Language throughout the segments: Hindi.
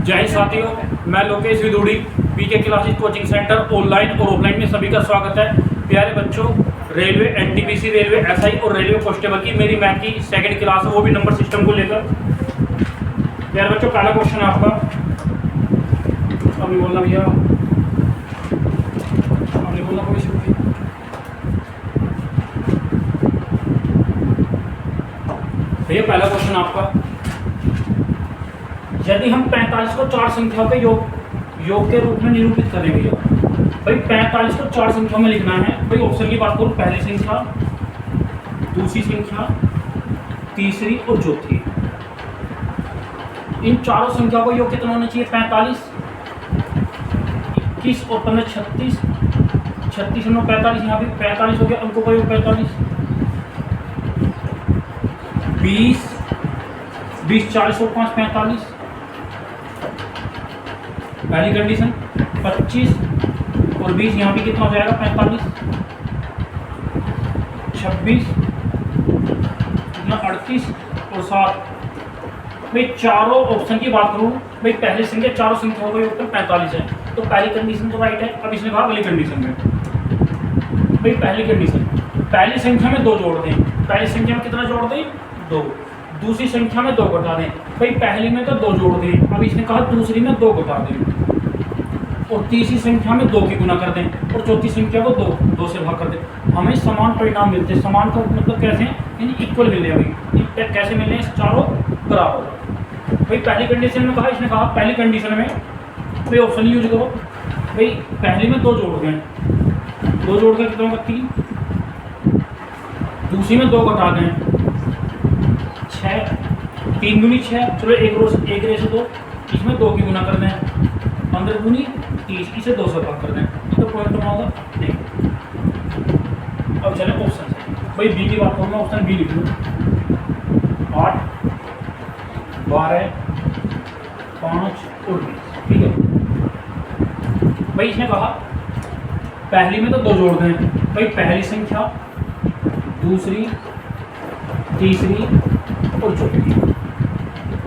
जय हिंद साथियों, मैं लोकेश विदुड़ी पीके क्लासेस कोचिंग सेंटर ऑनलाइन और ऑफलाइन में सभी का स्वागत है। प्यारे बच्चों, रेलवे एनटीपीसी, रेलवे एसआई और रेलवे कांस्टेबल की मेरी मैथ की सेकंड क्लास है, वो भी नंबर सिस्टम को लेकर। प्यारे बच्चों, पहला क्वेश्चन है आपका। अभी बोलना भैया, अभी बोलना कोई भैया। पहला क्वेश्चन आपका, यदि हम 45 को 4 संख्या के योग के रूप में निरूपित करेंगे। भाई 45 को 4 संख्या में लिखना है। भाई ऑप्शन की बात करूं, पहली संख्या, दूसरी संख्या, तीसरी और चौथी। इन चारों संख्या को योग कितना होना चाहिए? 45, 21 और 15 36, 36 और 45, यहाँ भी 45 हो गया, अंकों का योग 45, 20, 40 और 5 45। पहली कंडीशन 25 और 20, यहाँ भी कितना हो जाएगा? 45, 26, कितना 38 और 7। भाई चारों ऑप्शन की बात करूँ, भाई पहली संख्या चारों संख्याओं का योग 45 है, तो पहली कंडीशन तो राइट है। अब इसने कहा अगली कंडीशन में, भाई पहली कंडीशन, पहली संख्या में 2 जोड़ दें। पहली संख्या में कितना जोड़ दें? 2। दूसरी संख्या में 2 घटा दें। भाई पहली में तो 2 जोड़ दें, अब इसने कहा दूसरी में 2 घटा दें, और तीसरी संख्या में 2 की गुना कर दें, और चौथी संख्या को 2 से भाग कर दें। हमें समान परिणाम मिलते हैं। समान का मतलब कैसे? यानी इक्वल मिल रहे हैं। कैसे मिल रहे हैं? चारों बराबर। भाई पहली कंडीशन में कहा, इसने कहा पहली कंडीशन में भाई ऑप्शन यूज करो। भाई पहली में 2 जोड़ दें, 2 जोड़ कर कितना होगा? 3। दूसरी में 2 घटा दें, 6। 3 दूनी 6, चलो एक रेशो 2, इसमें 2 की गुना कर दें, 15 दूनी 30, इसे 2 से भाग कर दें, तो पॉइंट बना होगा नहीं। अब चले ऑप्शन से। भाई बी की बात करूँगा, ऑप्शन बी लिख लूँ। 8, 12, 5 और 20, ठीक है। भाई इसने कहा पहली में तो 2 जोड़ दें। भाई पहली संख्या, दूसरी, तीसरी और चौथी।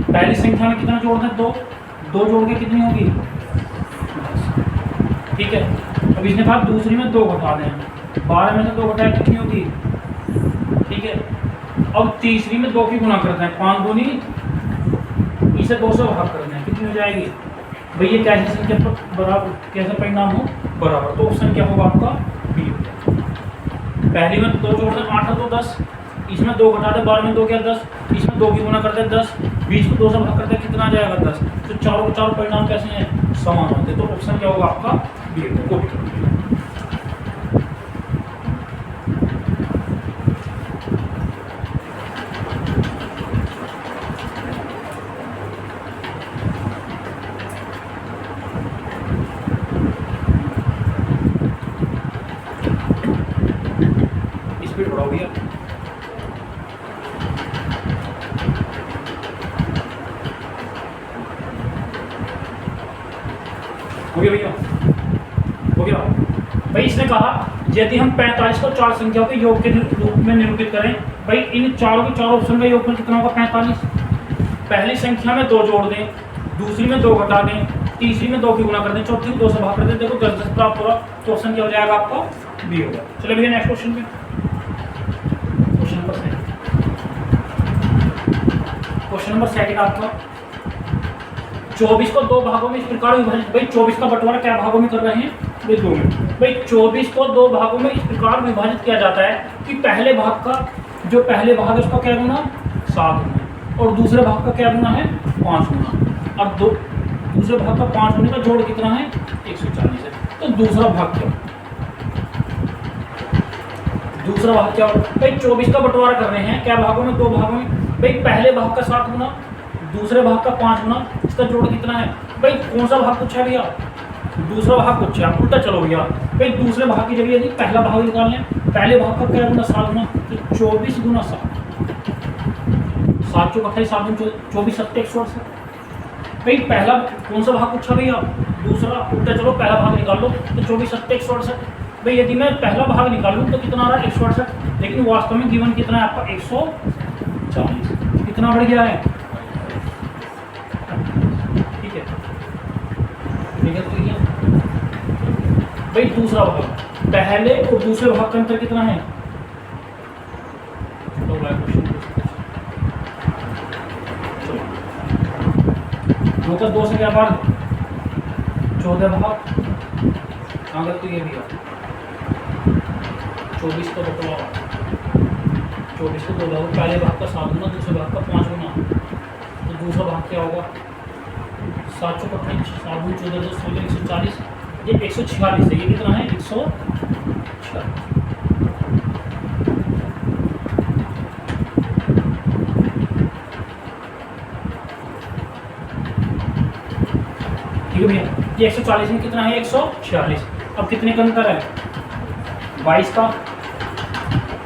पहली संख्या में कितना जोड़ दें? 2 जोड़ के कितनी होगी? 10, ठीक है। अब इसने कहा दूसरी में 2 घटा दें। 12 में से 2 घटाए कितनी होगी? ठीक है। अब तीसरी में 2 की गुना करते हैं, 5 दूनी, इसे 2 से भाग कर दें, कितनी हो जाएगी? भाई ये कैसी संख्या पर बराबर, कैसा परिणाम हो? बराबर। तो ऑप्शन क्या होगा आपका? बी। पहली में 2 जोड़ दें, 8 है तो 10, इसमें 2 घटा दे, 12 में 2 क्या 10, इसमें 2 की गुना करते हैं 10, 20 को 2 से भाग करते हैं, कितना आ जाएगा? 10। तो चारों परिणाम कैसे हैं? समान होते हैं। तो ऑप्शन क्या होगा आपका? बी। स्पीड बढ़ाओ भैया। हो गया भैया, हो गया। भाई इसने कहा यदि हम 45 को 4 संख्याओं के योग के रूप में निरूपित करें। भाई इन चारों के चारों ऑप्शन का योग कितना होगा? 45। पहली संख्या में 2 जोड़ दें, दूसरी में 2 घटा दें, तीसरी में 2 की गुना कर दें, चौथी में 2 से भाग कर दें। देखो 10 प्राप्त होगा, तो ऑप्शन क्या हो जाएगा आपका? बी होगा। चलो भैया नेक्स्ट क्वेश्चन पे। क्वेश्चन नंबर सेकंड आपका, 24 को 2 भागों में इस प्रकार विभाजित। भाई 24 का बंटवारा क्या भागों में कर रहे हैं? भाई 2 में। भाई 24 को 2 भागों में इस प्रकार विभाजित किया जाता है कि पहले भाग का जो पहले भाग है उसका क्या गुना? 7 गुना, और दूसरे भाग का क्या गुना है? 5 गुना। अब दूसरे भाग का 5 गुने का जोड़ कितना है? 140 है। तो दूसरा भाग क्या? दूसरा भाग क्या होगा? भाई 24 का बंटवारा कर रहे हैं क्या भागों में? 2 भागों में। भाई पहले भाग का 7 गुना, दूसरे भाग का 5 गुना, इसका जोड़ कितना है? भाई कौन सा भाग पूछा है भैया? दूसरा भाग पूछा है। उल्टा चलो भैया, भाई दूसरे भाग की जगह यदि पहला भाग निकाल लें, पहले भाग का क्या गुना? 7 गुना, तो 24 गुना 7, 7 चौक 28, 7 दूनी 24, 7 168। भाई पहला कौन सा भाग पूछा भैया? दूसरा। उल्टा चलो पहला भाग निकाल लो, तो 24 7 168। भाई यदि मैं पहला भाग निकालूं तो कितना आ रहा है? 168, लेकिन वास्तव में गिवन कितना है आपका? 140। कितना बढ़ गया है? ठीक है। भाई दूसरा भाग, पहले और दूसरे भाग का अंतर कितना है? तो मतलब 2 से क्या भाग? 14 भाग। अगर तो ये भी है 24 को बतलाओ, 24 को 2 भाग, पहले भाग का 7 गुना, दूसरे भाग का 5 गुना, तो दूसरा भाग क्या होगा? 7 चौक 28, 7 दूनी 14, 2 16, 140, ये 146 है। ये कितना है? 146। ठीक है भैया, ये 140 में कितना है? 146। अब कितने का अंतर है? 22 का।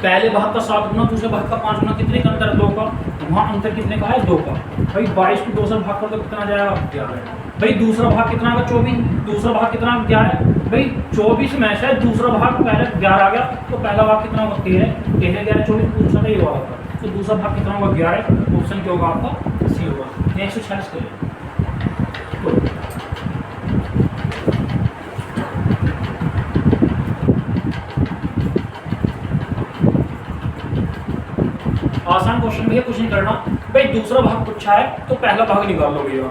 पहले भाग का 7 गुना, दूसरे भाग का 5 गुना, कितने का अंतर है? 2 का। वहाँ अंतर कितने का है? 2 का। भाई 22 को 2 से भाग कर तो कितना जाएगा? 11। भाई दूसरा भाग कितना आएगा? 24। दूसरा भाग कितना? 11। भाई 24 में से दूसरा भाग पहले 11 आ गया, तो पहला भाग कितना होगा? 13। 13 11 24, दूसरा का ये हुआ होगा, तो दूसरा भाग कितना होगा? 11। ऑप्शन क्या होगा आपका? सी होगा। 146 करिए। आसान क्वेश्चन भैया, कुछ नहीं करना। भाई दूसरा भाग पूछा है तो पहला भाग निकाल लो भैया,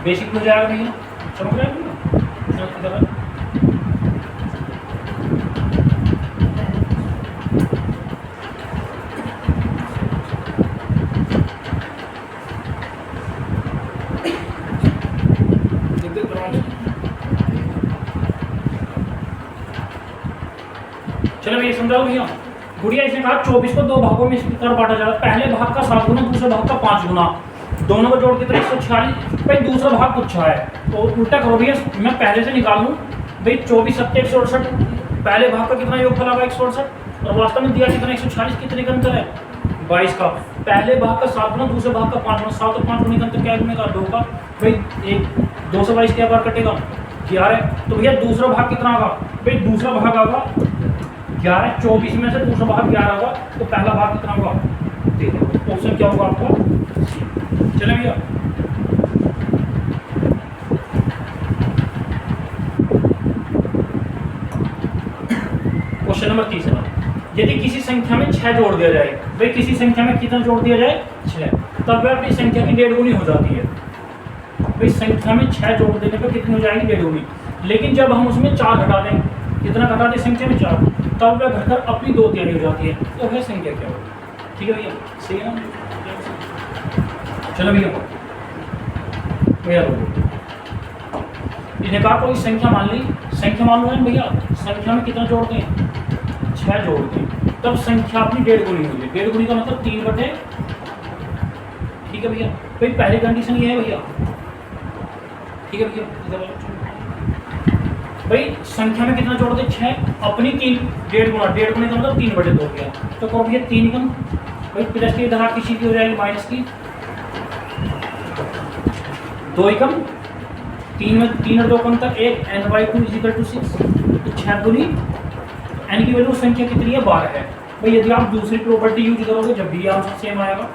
बेसिक हो जाएगा भैया। समझ रहे हैं? चलो भैया समझाओ भैया। गुड़िया इसने कहा 24 को 2 भागों में इस प्रकार बांटा जाएगा, पहले भाग का 7 गुना, दूसरे भाग का 5 गुना, दोनों को जोड़ के तो 146। भाई दूसरा भाग पूछा है तो उल्टा करो भैया, मैं पहले से निकाल लूँ। भाई 24 7 168, पहले भाग का कितना योगफल आएगा? 168, और वास्तव में दिया कितना? 146। कितने का अंतर है? 22 का। पहले भाग का 7 गुना, दूसरे भाग का 5 गुना, 7 और 5 गुने का अंतर क्या बनेगा? 2 का। भाई 222 क्या बार कटेगा? 11। तो भैया दूसरा भाग कितना होगा? भाई दूसरा भाग होगा 11। 24 में से दूसरा भाग 11 होगा, तो पहला भाग कितना होगा? 13। ऑप्शन क्या होगा आपका? चले भैया। क्वेश्चन नंबर 3 यदि किसी संख्या में 6 जोड़ दिया जाए, भाई किसी संख्या में कितना जोड़ दिया जाए? 6, तब वह अपनी संख्या की 1.5 गुनी हो जाती है। भाई संख्या में 6 जोड़ देने पर कितनी हो जाएगी? 1.5 गुनी। लेकिन जब हम उसमें 4 घटा दें, कितना घटा दें संख्या में? 4, तब वह घटकर अपनी 2 तिहाई हो जाती है। तो वह संख्या क्या होगी? ठीक है भैया, सही है ना? चलो भैया इन्हें कहा कोई संख्या मान ली, संख्या मान लो है भैया, संख्या में कितना जोड़ते हैं? 6 जोड़ते हैं, तब संख्या अपनी 1.5 गुनी होगी। 1.5 गुनी का मतलब 3 बटे। ठीक है भैया। भाई पहली कंडीशन ये है भैया। ठीक है भैया, भाई संख्या में कितना जोड़ते? 6, अपनी 3 1.5 गुना, 1.5 गुने का मतलब 3 बटे 2 गया। तो कहो भैया 3 कम, भाई प्लस की इधर किसी की हो जाएगी माइनस की, 2 कम, 3 में 3 और 2 कम तक 1, n/2 = 6। तो 6 दूनी n की वैल्यू संख्या कितनी है? 12 है। भाई यदि आप दूसरी प्रॉपर्टी यूज करोगे जब भी आंसर सेम आएगा।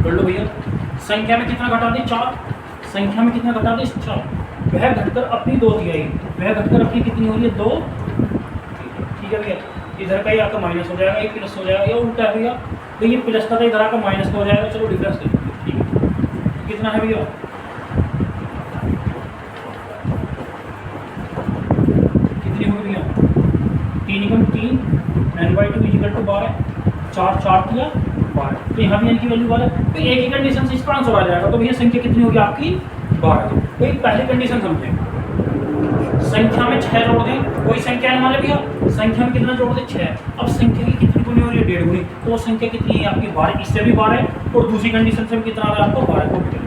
कर लो भैया। संख्या में कितना घटा दें? 4। संख्या में कितना घटा दें? 4। वह घटकर अपनी 2 तिहाई, वह घटकर अपनी कितनी हो रही है? 2। ठीक है भैया, इधर का ही आपका माइनस हो जाएगा, ये प्लस हो जाएगा, ये उल्टा है भैया। तो ये प्लस का था, इधर का माइनस का हो जाएगा। चलो डिफरेंस देखिए। ठीक है, कितना है भैया? कितनी होगी भैया? 3 × 3, n/2 = 12। 4 4 किया 12, तो यहाँ भी n की वैल्यू 12। तो एक ही कंडीशन से इसका आंसर आ जाएगा। तो भैया संख्या कितनी होगी आपकी? 12। तो एक पहली कंडीशन समझें, संख्या में 6 जोड़ दें, कोई संख्या है मान ले भैया, संख्या में कितना जोड़ दें? 6। अब संख्या की कितनी गुनी हो रही है? 1.5 गुनी। तो संख्या कितनी है आपकी? 12। इससे भी 12 है, और दूसरी कंडीशन से भी कितना आ रहा है आपको? 12 को।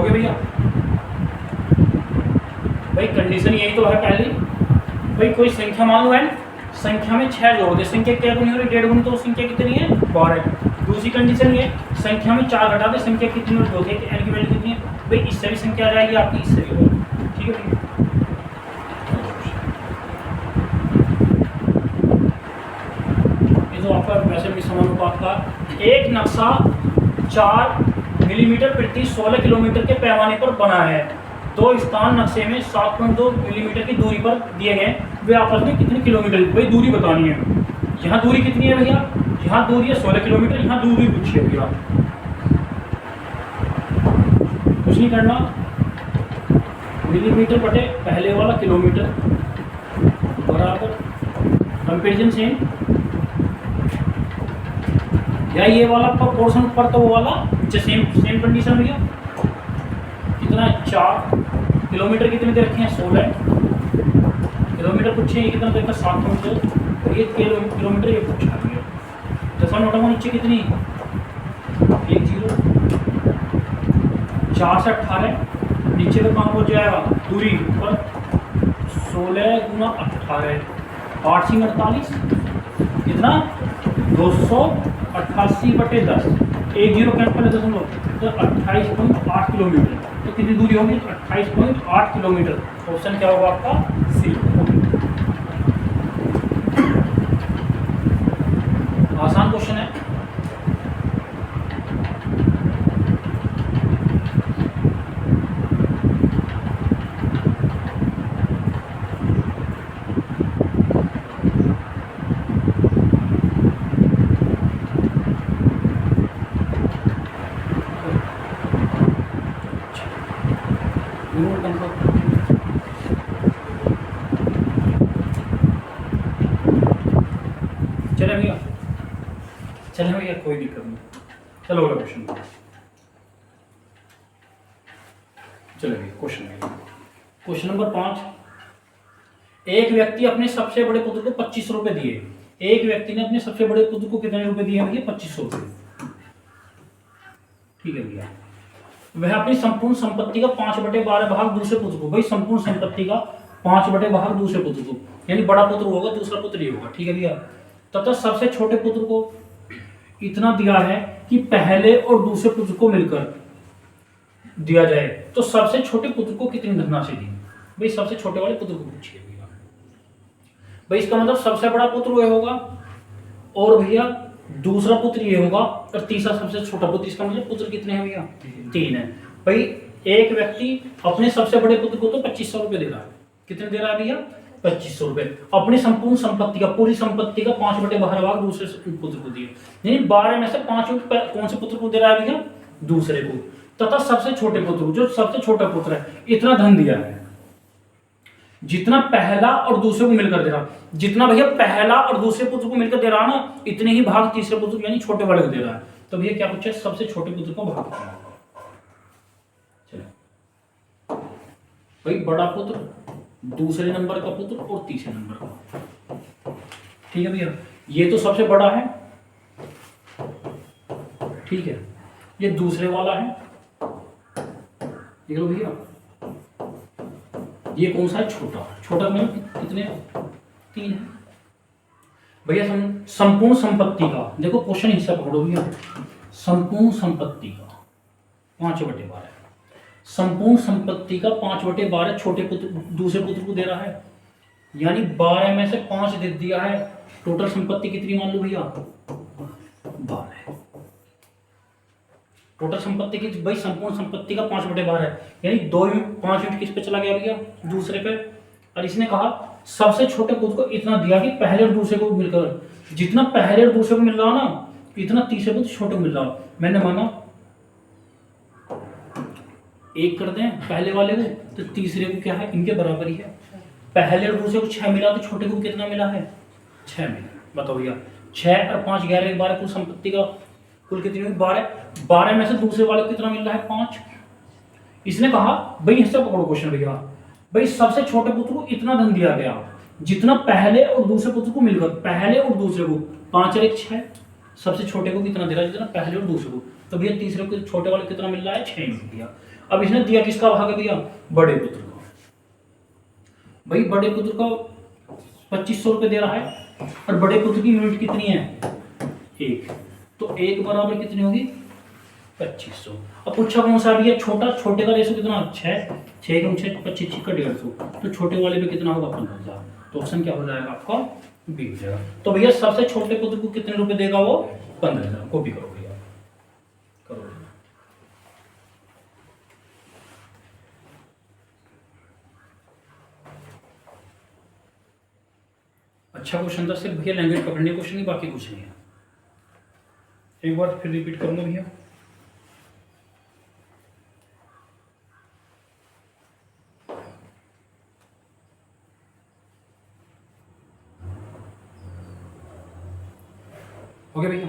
भैया भाई कंडीशन यही तो है पहली। भाई कोई संख्या मान लो है, संख्या में 6 जोड़ दे, संख्या क्या गुनी हो रही है? 1.5 गुनी। तो संख्या कितनी है? 12। दूसरी कंडीशन ये, संख्या में 4 घटा दे, संख्या कितनी और 2 थे, n की वैल्यू कितनी है भाई, इससे भी संख्या आ जाएगी आपकी, इससे भी होगी, ठीक है भैया। ये तो आपका वैसे भी समानुपात का एक नक्शा 4 मिलीमीटर प्रति 16 किलोमीटर के पैमाने पर बना है। दो स्थान नक्शे में 7.2 मिलीमीटर की दूरी पर दिए गए, वे आपस में कितने किलोमीटर, भाई दूरी बतानी है। यहाँ दूरी कितनी है भैया, यहाँ दूरी है 16 किलोमीटर, यहाँ दूरी पूछिए भैया, कुछ नहीं करना, मिलीमीटर बटे पहले वाला किलोमीटर बराबर कंपेरिजन सेम, या ये वाला प्रोपोर्शन पर तो वो वाला सेम सेम कंडीशन भैया। कितना 4 किलोमीटर कितने दे रखे हैं, 16 किलोमीटर पूछे, ये कितना देखा 7.2, ये किलोमीटर ये पूछा भैया। दशमलव नोटा में नीचे कितनी 1 0, 4 से 18 नीचे तो कहाँ पहुँच जाएगा दूरी पर 16 गुना 18, 8 से 48 कितना 288/10, 1 0 कैंसिल कर दशमलव, तो 28.8 किलोमीटर, तो कितनी दूरी होगी 28.8 किलोमीटर। ऑप्शन क्या होगा आपका सी। आसान क्वेश्चन है। चले भैया, चले भैया, कोई दिक्कत नहीं, चलो अगला क्वेश्चन। चलो भैया क्वेश्चन नंबर 5। एक व्यक्ति अपने सबसे बड़े पुत्र को 25 रुपए दिए। एक व्यक्ति ने अपने सबसे बड़े पुत्र को कितने रुपए दिए भैया, 25 रुपए, ठीक है भैया। वह अपनी संपूर्ण संपत्ति का 5/12 भाग दूसरे पुत्र को, भाई संपूर्ण संपत्ति का 5/12 भाग दूसरे पुत्र को, यानी बड़ा पुत्र होगा दूसरा पुत्र ही होगा, ठीक है भैया। तथा सबसे छोटे पुत्र को इतना दिया है कि पहले और दूसरे पुत्र को मिलकर दिया जाए, तो सबसे छोटे पुत्र को कितनी धनराशि दी, भाई सबसे छोटे वाले पुत्र को पूछिए भैया। भाई इसका मतलब सबसे बड़ा पुत्र ये होगा और भैया दूसरा पुत्र ये होगा और तीसरा सबसे छोटा पुत्र, इसका मतलब पुत्र कितने हैं भैया, 3 है। भाई एक व्यक्ति अपने सबसे बड़े पुत्र को तो 2500 रुपए दे रहा है, कितने दे रहा है भैया 2500 रुपए, अपनी संपूर्ण संपत्ति का, पूरी संपत्ति का 5/12 भाग दूसरे पुत्र को दिए, यानी 12 में से 5 कौन से पुत्र को दे रहा है भैया, दूसरे को। तथा सबसे छोटे पुत्र को, जो सबसे छोटा पुत्र है, इतना धन दिया है जितना पहला और दूसरे को मिलकर दे रहा, जितना भैया पहला और दूसरे पुत्र को मिलकर दे रहा ना, इतने ही भाग तीसरे पुत्र यानी छोटे वाले को दे रहा है। तो भैया क्या पूछे, सबसे छोटे पुत्र को भाग करना होगा। चलो भाई बड़ा पुत्र, दूसरे नंबर का पुत्र और तीसरे नंबर का, ठीक है भैया। ये तो सबसे बड़ा है, ठीक है, ये दूसरे वाला है, देख लो भैया। ये कौन सा है, छोटा, छोटा में कितने 3 है भैया। संपूर्ण संपत्ति का देखो क्वेश्चन हिस्सा पकड़ो भैया, संपूर्ण संपत्ति का 5/12, संपूर्ण संपत्ति का 5/12 छोटे पुत्र दूसरे पुत्र को दे रहा है, यानी 12 में से 5 दे दिया है। टोटल संपत्ति कितनी मान लो भैया, 12। टोटल संपत्ति की भाई संपूर्ण संपत्ति का 5/12 है, यानी 2 में 5 यूनिट किस पे चला गया भैया, दूसरे पे। और इसने कहा सबसे छोटे पुत्र को इतना दिया कि पहले और दूसरे को मिलकर, जितना पहले और दूसरे को मिल रहा ना, इतना तीसरे पुत्र छोटे को मिल रहा। मैंने माना 1 कर दें पहले वाले को, तो तीसरे को क्या है, इनके बराबर ही है। पहले और दूसरे को 6 मिला, तो छोटे को कितना मिला है, 6 मिला। बताओ भैया 6 और 5 11 12, कुल संपत्ति का कुल कितनी हुई, 12 में से दूसरे वाले को कितना मिल रहा है, 5। इसने कहा भाई हिस्सा पकड़ो क्वेश्चन भैया, भाई सबसे छोटे पुत्र को इतना धन दिया गया जितना पहले और दूसरे पुत्र को मिलकर, पहले और दूसरे को 5 और 1 6, सबसे छोटे को कितना दे रहा है, जितना पहले और दूसरे को। तो भैया तीसरे को छोटे वाले कितना मिल रहा है, 6 मिल दिया। अब इसने दिया किसका भाग है भैया, बड़े पुत्र का। भाई बड़े पुत्र का 2500 रुपए दे रहा है और बड़े पुत्र की यूनिट कितनी है, 1। तो 1 बराबर कितनी होगी 2500। अब पूछा कौन सा भी है छोटा, छोटे का रेशो कितना 6, 6 कम 6 25 6 का 150, तो छोटे वाले पे कितना होगा 15,000। तो ऑप्शन क्या हो जाएगा आपका बी हो जाएगा। तो भैया सबसे छोटे पुत्र को कितने रुपए देगा वो 15,000। कॉपी करो भैया, करो भैया। अच्छा क्वेश्चन था, सिर्फ भैया लैंग्वेज पकड़ने क्वेश्चन नहीं, बाकी कुछ नहीं है। एक बार फिर रिपीट करूंगा भैया। ओके भैया,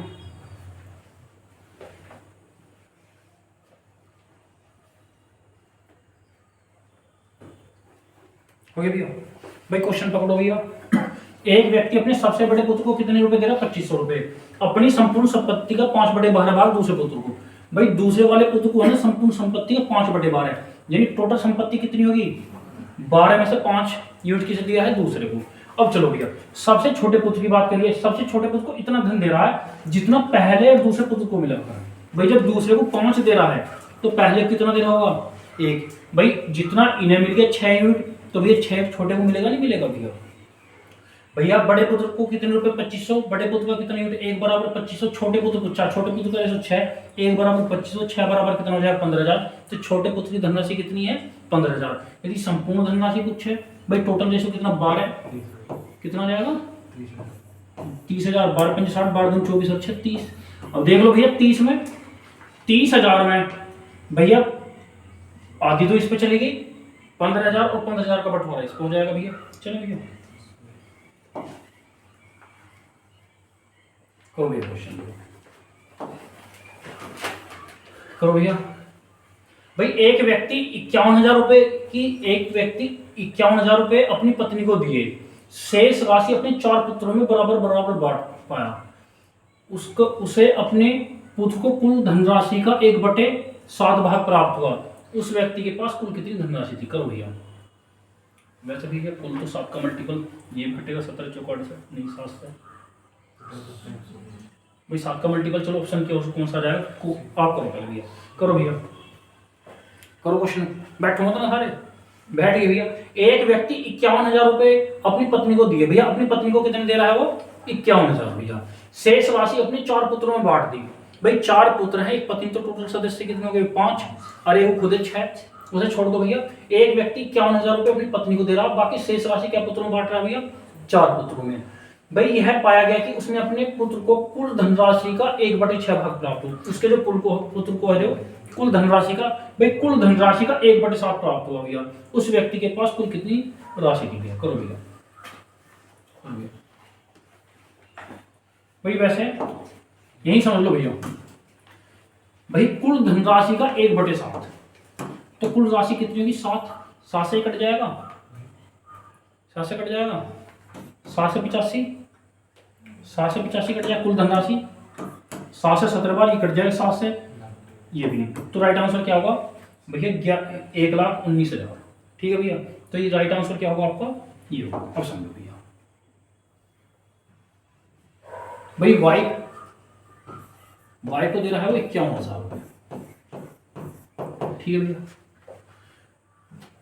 ओके भैया। भाई क्वेश्चन पकड़ो भैया। एक व्यक्ति अपने सबसे बड़े पुत्र को कितने रुपए दे रहा है 2500 रुपए, अपनी संपूर्ण संपत्ति का 5/12 भाग दूसरे पुत्र को। भाई दूसरे वाले पुत्र को है ना संपूर्ण संपत्ति का 5/12, यानी टोटल संपत्ति कितनी होगी 12 में से 5 यूनिट किसे दिया है दूसरे को। अब चलो भैया सबसे छोटे पुत्र की बात करिए। सबसे छोटे पुत्र को इतना धन दे रहा है जितना पहले और दूसरे पुत्र को मिला है। भाई जब दूसरे को 5 दे रहा है तो पहले कितना दे रहा होगा 1। भाई जितना इन्हें मिल गया 6 यूनिट, तो भैया 6 छोटे को मिलेगा नहीं मिलेगा भैया। भैया बड़े पुत्र को कितने रुपए 2500, बड़े पुत्र का कितना यूनिट 1 बराबर 2500, छोटे पुत्र को 4, छोटे पुत्र का रेशो 6, 1 बराबर 2500, 6 बराबर कितना हो जाएगा 15,000। तो छोटे पुत्र की धनराशि कितनी है 15,000। यदि संपूर्ण धनराशि पूछे भाई टोटल रेशो कितना 12 कितना हो जाएगा 30,000, 12 5 60, 12 दूनी 24 और 36। अब देख लो भैया 30,000 में भैया आधी तो इस पे चली गई 15,000 और 15,000 का बंटवारा इसको हो जाएगा भैया। चलो भैया करो भैया क्वेश्चन करो भैया। भाई एक व्यक्ति 51,000 रुपए की, एक व्यक्ति 51,000 रुपए अपनी पत्नी को दिए, शेष राशि अपने 4 पुत्रों में बराबर बराबर बांट पाया। उसको उसे अपने पुत्र को कुल धनराशि का 1/7 भाग प्राप्त हुआ। उस व्यक्ति के पास कुल कितनी धनराशि थी। करो भैया। वैसे भी कुल तो 7 का मल्टीपल ये घटेगा 17 चौकाट से नहीं 7 से भाई 7 का मल्टीपल। चलो ऑप्शन क्या कौन सा जाएगा आप करो पहले भैया। करो भैया करो क्वेश्चन। बैठो मत ना सारे, बैठ गए भैया। एक व्यक्ति 51,000 रुपए अपनी पत्नी को दिए। भैया अपनी पत्नी को कितने दे रहा है वो 51,000 भैया। शेष राशि अपने 4 पुत्रों में बांट दी। भाई 4 पुत्र हैं, एक पत्नी, तो टोटल सदस्य कितने हो गए 5 और एक खुद है 6, उसे छोड़ दो भैया। एक व्यक्ति 51,000 रुपए अपनी पत्नी को दे रहा है, बाकी शेष राशि क्या पुत्रों में बांट रहा है भैया 4 पुत्रों में। भाई यह पाया गया कि उसने अपने पुत्र को कुल धनराशि का 1/6 भाग प्राप्त हुआ। उसके जो पुत्र को है जो कुल धनराशि का, भाई कुल धनराशि का 1/7 प्राप्त हुआ भैया। उस व्यक्ति के पास कुल कितनी राशि थी भैया। करो भैया। भाई वैसे यही समझ लो भैया। भाई कुल धनराशि का 1/7, तो कुल राशि कितनी होगी 7, 7 से कट जाएगा, 7 से कट जाएगा, 7 से 85, 7 से 85 कट जाएगा कुल धनराशि, 7 से 17 बार ये कट जाएगा, 7 से ये भी नहीं। तो राइट आंसर क्या होगा भैया 1,19,000। ठीक है भैया। तो ये राइट आंसर क्या होगा आपका ये होगा। अब समझो भैया। भाई वाई को दे रहा है वो 51,000 रुपये। ठीक है भैया।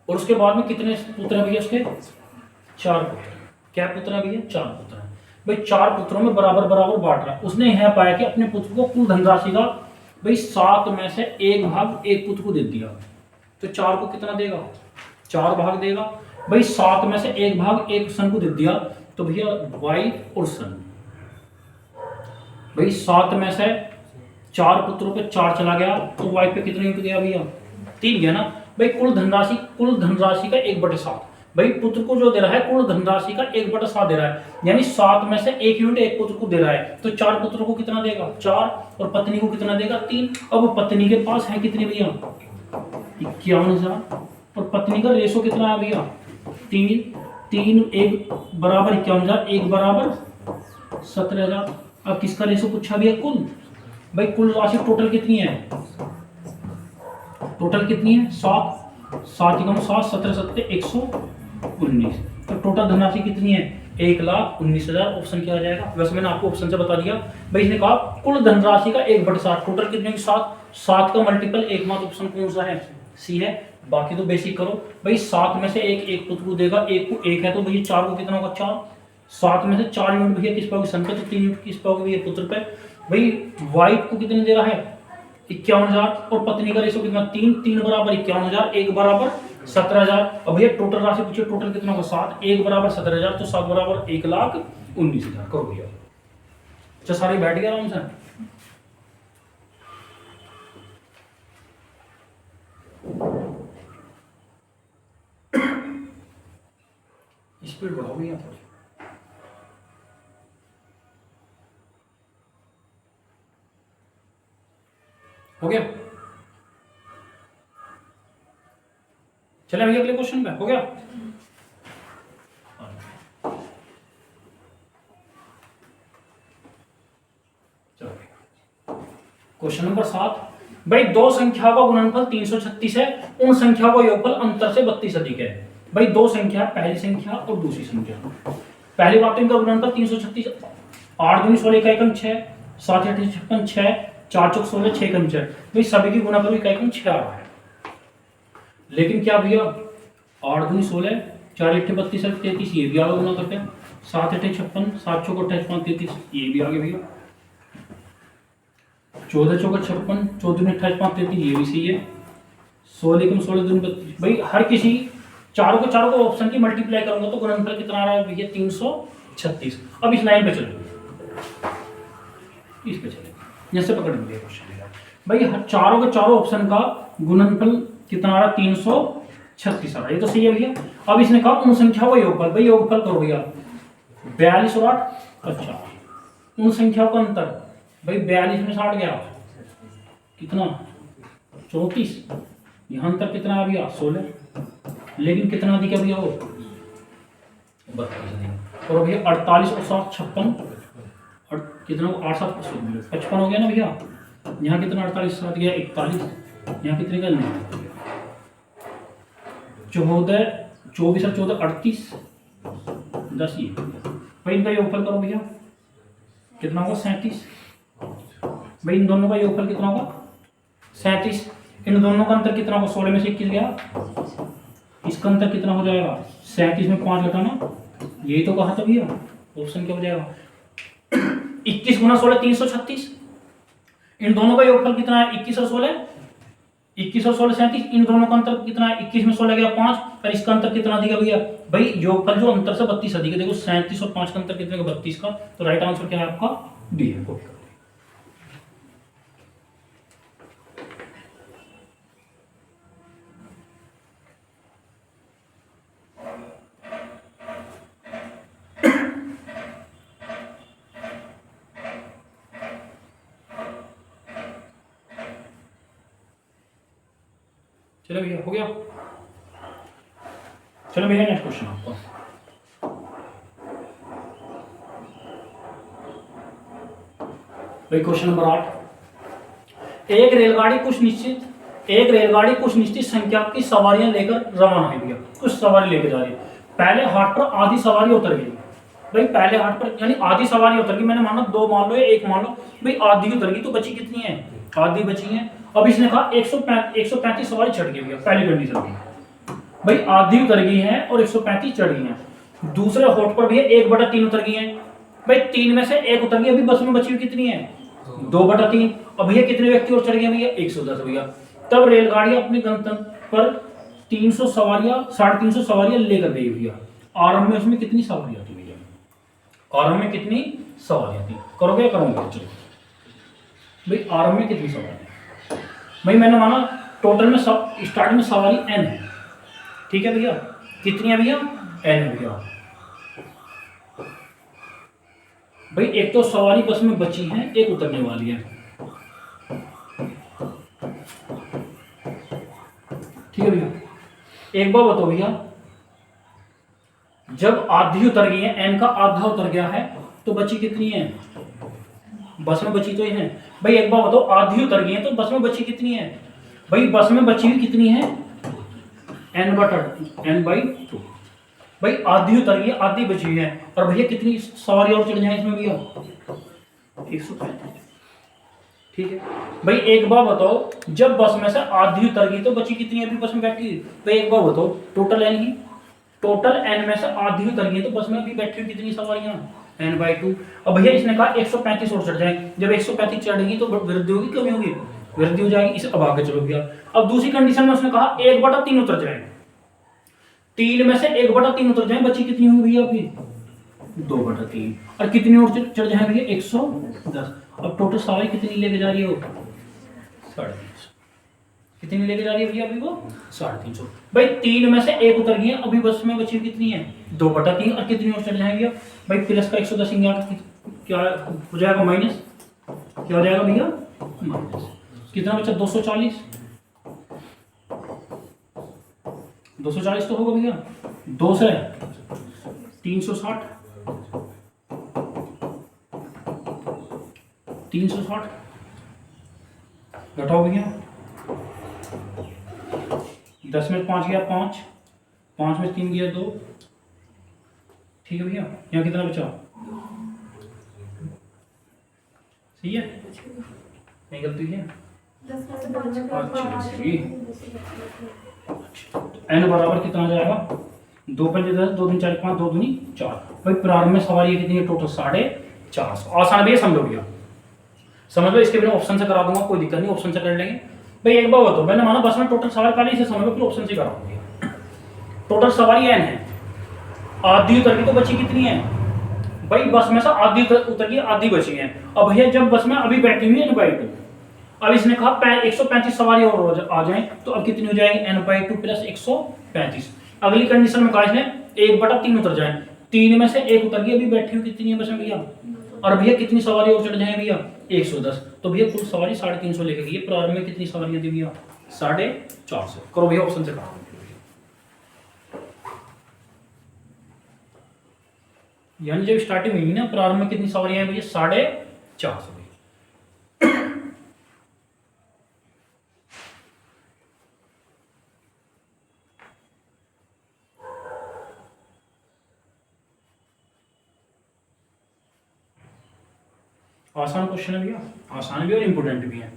और उसके बाद में कितने पुत्र हैं भैया उसके 4 पुत्र। क्या पुत्र है भैया 4 पुत्र हैं। भाई 4 पुत्रों में बराबर बराबर बांट रहा है। उसने यह पाया कि अपने पुत्र को कुल धनराशि का भाई 7 में से 1 भाग एक पुत्र को दे दिया, तो 4 को कितना देगा 4 भाग देगा। भाई 7 में से 1 भाग एक सन को दे दिया, तो भैया वाई और सन। भाई 7 में से 4 पुत्रों पे 4 चला गया, तो वाई पे कितने यूनिट गया भैया 3 गया ना। भाई कुल धनराशि का 1/7। भाई पुत्र को जो दे रहा है कुल धनराशि का 1/7 दे रहा है, यानी 7 में से 1 यूनिट एक पुत्र को दे रहा है, तो 4 पुत्रों को कितना देगा 4, और पत्नी को कितना देगा 3। अब पत्नी के पास है कितने भैया 51,000, और पत्नी का रेशो कितना है भैया 3, 1 बराबर 51,000, 1 बराबर 17,000। अब किसका रेशो पूछा भैया कुल। भाई कुल राशि टोटल कितनी है, टोटल कितनी है 7, 7 17 17 119। तो टोटल धनराशि कितनी है 1,19,000 ऑप्शन क्या आ जाएगा। वैसे मैंने आपको ऑप्शन से बता दिया भाई। इसने कहा कुल धनराशि का 1/7, टोटल कितने की 7, 7 का मल्टीपल एकमात्र ऑप्शन कौन सा है, सी है। बाकी तो बेसिक करो भाई। 7 में से एक पुत्र को देगा, एक को 1 है तो भैया 4 को कितना होगा 4। 7 में से 4 यूनिट भैया किस पे होगी, सन पे, तो 3 यूनिट किस पे होगी भैया, पुत्र पे। भाई वाइफ को कितने दे रहा है 51,000 और पत्नी का रेशो कितना 3, 3 बराबर 51,000, 1 बराबर 17,000। अब भैया टोटल राशि पूछिए, टोटल कितना होगा 7, 1 बराबर 17,000, तो 7 बराबर 1,19,000 करो भैया। अच्छा सारे बैठ गया आराम से। स्पीड बढ़ाओ भैया थोड़ी। हो गया, चले भैया अगले क्वेश्चन पे। हो गया, चलो क्वेश्चन नंबर 7। भाई दो संख्या का गुणनफल 336 है, उन संख्या का योगफल अंतर से 32 अधिक है। भाई दो संख्या, पहली संख्या और दूसरी संख्या। पहली बात तो इनका गुणनफल 336, 8 दूनी 16 का एकम 6, 7 8 56 6, 4 चौक 16 6 एकम 6। भाई सभी की गुणा करो, का एकम 6 आ रहा है। लेकिन क्या भैया 8 दूनी 16, 4 8 32 33, ये भी आगे गुना करते हैं। 7 8 56, 7 चौक 28 5 33, ये भी आगे भैया। 14 चौक 56, 14 दूनी 28 5 33, ये भी सही है। 16 एकम 16 दूनी 32। भाई हर किसी चारों को ऑप्शन की मल्टीप्लाई करूंगा तो गुणनफल कितना आ रहा है भैया 336। अब इस लाइन पे चलो, इस पे चले, जैसे पकड़ लिया क्वेश्चन भाई। चारों के चारों ऑप्शन का गुणनफल कितना आ रहा है 336 आ रहा है, ये तो सही है भैया। अब इसने कहा उन संख्याओं का योगफल। भाई योगफल करो भैया, 42 और 8 50। उन संख्याओं का अंतर, भाई 42 में 60 गया कितना 34, यहां अंतर कितना आ गया 16, लेकिन कितना अधिक है भैया वो 32। और भैया 48 और 7 56, और कितना 8 7 55 हो गया ना भैया। यहाँ कितना 48 7 गया 41, यहाँ कितने का 14 24 और 14 38 10 ये। भाई इनका योगफल करो भैया, कितना होगा 37। भाई इन दोनों का योगफल कितना होगा 37। इन दोनों का अंतर कितना होगा 16 में से 21 गया, इसका अंतर कितना हो जाएगा 37 में 5 घटाना, यही तो कहा था भैया। ऑप्शन क्या हो जाएगा 21 गुना 16 336। इन दोनों का योगफल कितना है 21 और 16, 21 और 16 37। इन दोनों का अंतर कितना है 21 में 16 गया 5, और इसका अंतर कितना अधिक है भैया। भाई योगफल जो अंतर से 32 अधिक है। देखो 37 और 5 का अंतर कितने का 32 का, तो राइट आंसर क्या है आपका डी है। चलो भैया हो गया। चलो भैया नेक्स्ट क्वेश्चन आपका। भाई क्वेश्चन नंबर 8। एक रेलगाड़ी कुछ निश्चित संख्या की सवारियां लेकर रवाना है भैया। कुछ सवारी लेकर जा रही है। पहले हाट पर आधी सवारी उतर गई। भाई पहले हाट पर यानी आधी सवारी उतर गई, मैंने माना 2 मान लो या 1 मान लो। भाई आधी उतर गई तो बची कितनी है, आधी बची है। अब इसने कहा 135 सवारी चढ़ गई भैया, पहली कंडीशन थी। भाई आधी उतर गई है और 135 चढ़ गई है। दूसरे हॉट पर भैया 1/3 उतर गई है। भाई 3 में से 1 उतर गई, अभी बस में बची हुई कितनी है 2/3। अब भैया कितने व्यक्ति और चढ़ गए भैया 110 भैया। तब रेलगाड़ी अपने गंतव्य पर 300 सवारियां 350 सवारियां लेकर गई भैया। आरंभ में उसमें कितनी सवारियां थी भैया, आरंभ में कितनी सवारियां थी, करोगे या करोगे। चलो भाई आरंभ में कितनी सवारियां, भाई मैंने माना टोटल में स्टार्ट में सवारी n है, ठीक है भैया। कितनी है भैया n है भैया। भाई एक तो सवारी बस में बची है, एक उतरने वाली है, ठीक है भैया। एक बार बताओ भैया, जब आधी उतर गई है, n का आधा उतर गया है, तो बची कितनी है, बस में बची तो ये है। भाई एक बार बताओ आधी उतर गई है तो बस में बची कितनी है, भाई बस में बची हुई कितनी है n/2। भाई आधी उतर गई, आधी बची हुई है, और भैया कितनी सवारी और चढ़ जाए इसमें भैया? 135। ठीक है भाई, एक बार बताओ, जब बस में से आधी उतर गई तो बची कितनी अभी बस में बैठी? तो एक बार बताओ, टोटल एन की, टोटल एन में से आधी उतर गई तो बस में अभी बैठी हुई कितनी सवारियां? n/2। अब भैया इसने कहा 135 और चढ़ जाए, जब 135 चढ़ेगी तो वृद्धि होगी कमी होगी? वृद्धि हो जाएगी। इसे अब आगे चलो भैया। अब दूसरी कंडीशन में उसने कहा 1/3 उतर जाए, 3 में से 1/3 उतर जाए, बची कितनी होगी भैया अभी? 2/3। और कितनी और चढ़ जाए भैया? 110। अब टोटल सवारी कितनी लेके जा रही है वो? 350। कितनी लेके जा रही है भैया अभी वो? 350। भाई 3 में से 1 उतर गई है, अभी बस में बची कितनी है? 2/3। और कितनी और चढ़ जाएंगे भाई? प्लस का 110 क्या हो जाएगा? माइनस क्या हो जाएगा भैया? माइनस। कितना बचा? 240। 240 तो होगा भैया। 2 से 360, 360 घटाओ भैया। 10 में 5 गया 5, 5 में 3 गया 2। ठीक है भैया, यहाँ कितना बचा? सही है, नहीं गलती है? n बराबर कितना आ जाएगा? 2 पंजे 10, 2 दूनी 4, 5, 2 दूनी 4। भाई प्रारंभ में सवारी कितनी है? टोटल 450। आसान भी है, समझो भैया, समझ लो। इसके बिना ऑप्शन से करा दूंगा, कोई दिक्कत नहीं, ऑप्शन से कर लेंगे। भाई एक बार बताओ, मैंने माना बस में टोटल सवारी पहले से समझ लो, फिर ऑप्शन से कराऊंगा। टोटल सवारी n है, आधी उतर गई तो बची कितनी है? भाई बस में से आधी उतर गई, आधी बची है। अब भैया जब बस में अभी बैठी हुई है n/2, अब इसने कहा 135 सवारी और आ जाए, तो अब कितनी हो जाएगी? n/2 plus 135। अगली कंडीशन में कहा इसने 1/3 उतर जाए, 3 में से 1 उतर गई, अभी बैठी हुई कितनी है बस में भैया? और भैया कितनी सवारी और चढ़ जाए भैया? 110। तो भैया कुल सवारी 350 लेके गई। प्रारंभ में कितनी सवारियां थी भैया? 450। करो भैया, ऑप्शन से करो। यानी जब स्टार्टिंग हुई ना, प्रारंभ में कितनी सवारियां हैं भैया? 450। आसान क्वेश्चन है भैया, आसान भी और इंपोर्टेंट भी है।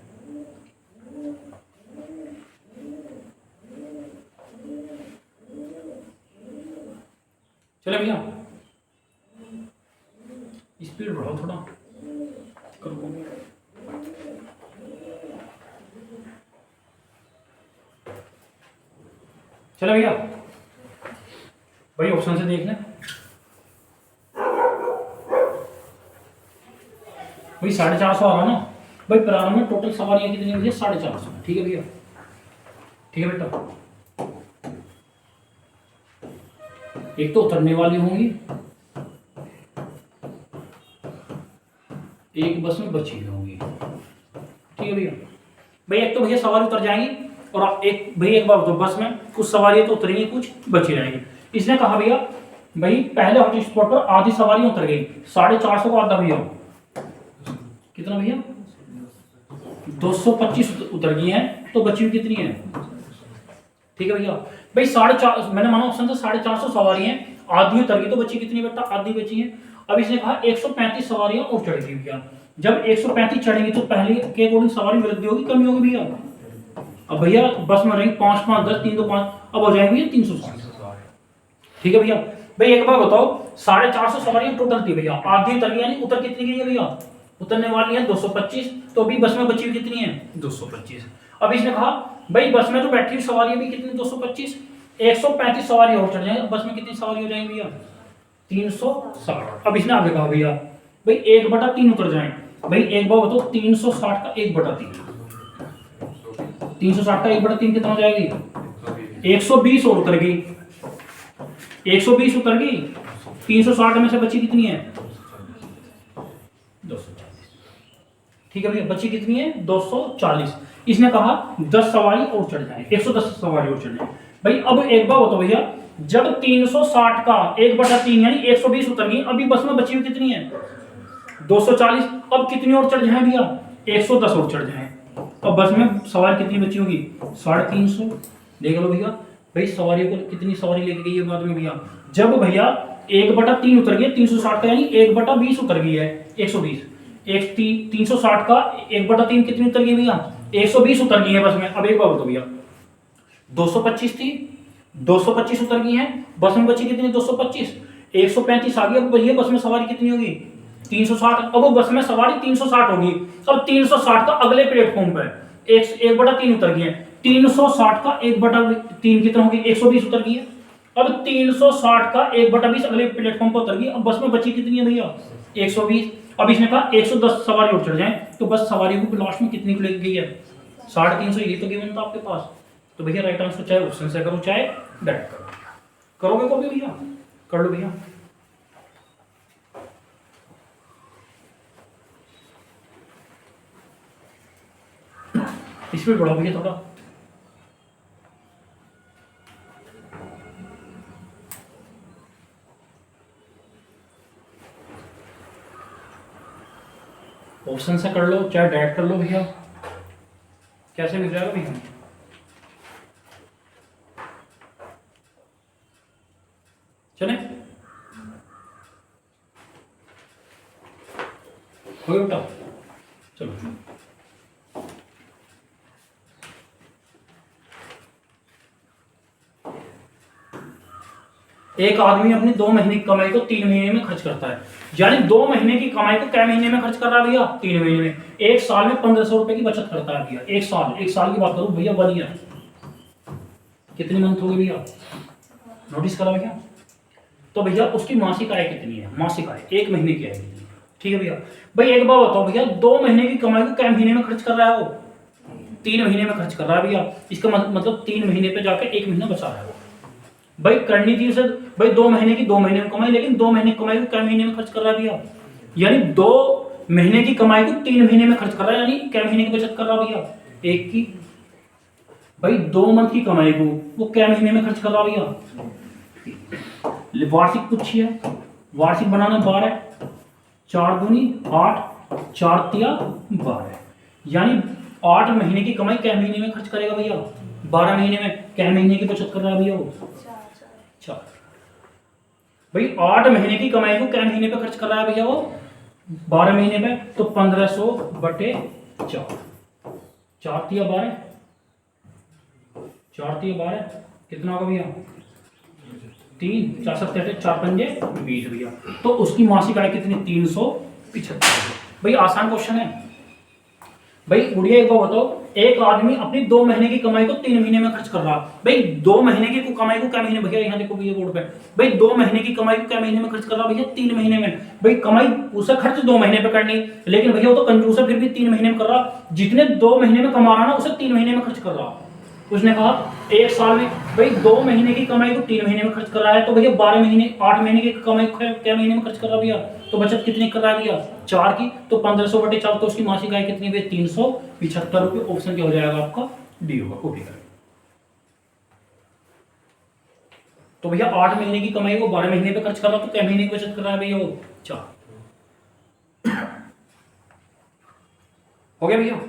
चलो भैया, स्पीड बढ़ाओ थोड़ा, करो। चलो भैया, भाई ऑप्शन से देख लें। भाई 450 आ रहा ना भाई। प्रारंभ में टोटल सवारियां कितनी होगी? 450। ठीक है भैया, ठीक है बेटा। एक तो उतरने वाली होंगी, एक बस में बची हुई होंगी। ठीक है भैया। भाई एक तो भैया सवारी उतर जाएंगी, और एक भैया एक बार तो बस में कुछ सवारियां तो उतरेंगी, कुछ बची रहेंगी। इसने कहा भैया भाई पहले हॉट स्पॉट पर आधी सवारियां उतर गई, 450 को आधा भैया कितना भैया? 225 उतर गई हैं, तो बची हुई कितनी है? ठीक है भैया। भाई 450, मैंने माना ऑप्शन से 450 सवारी हैं, आधी उतर गई तो बची कितनी बेटा? आधी बची है। अब इसने कहा 135 सवारियां और चढ़ गई भैया। जब 135 चढ़ेंगी तो पहले के अकॉर्डिंग सवारी वृद्धि होगी कमी होगी भैया? अब भैया बस में रहेंगे 5 5 10 3 2 5, अब हो जाएंगे 360। ठीक है भैया। भाई एक बार बताओ, 450 सवारियां टोटल थी भैया, आधी उतर गई, यानी उतर कितनी गई है भैया? उतरने वाली है 225, तो अभी बस में बची हुई कितनी है? 225। अब इसने कहा भाई बस में तो बैठी हुई सवारी भी कितनी? 225। 135 सवारी और चढ़ जाएंगे, बस में कितनी सवारी हो जाएंगी भैया? 360। अब इसने आगे कहा भैया भाई 1/3 उतर जाए। भाई एक बार बताओ, 360 का 1/3, 360 का 1/3 कितना हो जाएगी? 120 और उतर गई, 120 उतर गई, 360 में से बची कितनी है? 240। ठीक है भैया, बची कितनी है? 240। इसने कहा 10 सवारी और चढ़ जाए, 110 सवारी और चढ़ जाए। भाई अब एक बार बताओ भैया, जब 360 का 1/3 यानी 120 उतर गई, अभी बस में बची हुई कितनी है? 240। अब कितनी और चढ़ जाए भैया? 110 और चढ़ जाए। अब बस में सवारी कितनी बची होगी? 350। देख लो भैया, भाई सवारियों को कितनी सवारी लेके गई है बाद में भैया? जब भैया 1/3 उतर गया 360 का, यानी 1/20 उतर गई है 120, 360 का 1/3 कितनी उतर गई भैया 120 उतर गई है बस में। अब एक बार बताओ भैया 225 थी, 225 उतर गई है, बस में बची कितनी 225, 135 आ गई। अब भैया बस में सवारी कितनी होगी 360, अब वो बस में सवारी 360 होगी। अब 360 का अगले प्लेटफॉर्म पे 1/3 उतर गई है, 360 का 1/3 कितना होगी 120 उतर गई है। अब 360 का 1/20 अगले प्लेटफॉर्म पर उतर गई। अब बस में बची कितनी है भैया 120। अब इसने कहा 110 सवारी और चढ़ जाए, तो बस सवारी को लास्ट में कितनी लेके गई है 350, ये तो गिवन था आपके पास। तो भैया राइट आंसर चाहे ऑप्शन से करो चाहे डायरेक्ट करो, करोगे को भी भैया कर लो भैया। इसमें बढ़ाओ भैया थोड़ा, ऑप्शन से कर लो चाहे डायरेक्ट कर लो भैया, कैसे मिल जाएगा भैया। चले हो गया बेटा, चलो एक आदमी अपनी 2 महीने की कमाई को 3 महीने में खर्च करता है, यानी 2 महीने की कमाई को क्या महीने में खर्च कर रहा है भैया 3 महीने में। एक साल में 1500 रुपए की बचत करता है भैया, एक साल की बात करूं भैया 1 ईयर, कितनी मंथ हो गई भैया नोटिस करा भैया। तो भैया उसकी मासिक आय कितनी है, मासिक आय 1 महीने की आय, ठीक है भैया। भाई एक बार बताओ भैया 2 महीने की कमाई को क्या महीने में खर्च कर रहा है वो 3 महीने में खर्च कर रहा है भैया। इसका मतलब 3 महीने पे जाकर 1 महीना बचा रहा है वो। भाई करनी थी उसे भाई 2 महीने की 2 महीने में कमाई, लेकिन 2 महीने की कमाई को क्या महीने में खर्च कर रहा है भैया, यानी 2 महीने की कमाई को 3 महीने में खर्च कर रहा है, यानी क्या महीने की बचत कर रहा है भैया 1 की। भाई 2 मंथ की कमाई को वो क्या महीने में खर्च कर रहा है भैया। वार्षिक पूछिए, वार्षिक बनाना 12, 4 दूनी 8, 4 तिया 12, यानी 8 महीने की कमाई क्या महीने में खर्च करेगा भैया 12 महीने में। क्या महीने की बचत कर रहा है भैया वो 4। भाई 8 महीने की कमाई को क्या महीने पे खर्च कर रहा है भैया वो 12 महीने पे, तो 1500/4, 4 तिया 12, 4 तिया 12 कितना होगा भैया 3, 4 7 4 पंजे 20 भैया। तो उसकी मासिक आय कितनी 375। भाई आसान क्वेश्चन है भाई। गुड़िया एक बार बताओ, एक आदमी अपनी 2 महीने की कमाई को 3 महीने में खर्च कर रहा। भाई 2 महीने की कमाई को क्या महीने भैया, यहाँ देखो भैया बोर्ड पे, भाई 2 महीने की कमाई को क्या महीने में खर्च कर रहा भैया 3 महीने में। भाई कमाई उसे खर्च 2 महीने पे करनी, लेकिन भैया वो तो कंजूस है, फिर भी 3 महीने में कर रहा। जितने 2 महीने में कमा रहा ना उसे 3 महीने में खर्च कर रहा। उसने कहा 1 साल में भाई 2 महीने की कमाई को 3 महीने में खर्च कर रहा है, तो भैया 12 महीने 8 महीने की कमाई को क्या महीने में खर्च कर रहा भैया, तो बचत कितनी कर रहा है भैया 4 की। तो 1500/4, तो उसकी मासिक आय कितनी भैया 375 रुपये। ऑप्शन क्या हो जाएगा आपका डी होगा, कॉपी करें। तो भैया 8 महीने की कमाई को 12 महीने पे खर्च कर रहा, तो क्या महीने की बचत कर रहा है भैया वो 4। हो गया भैया।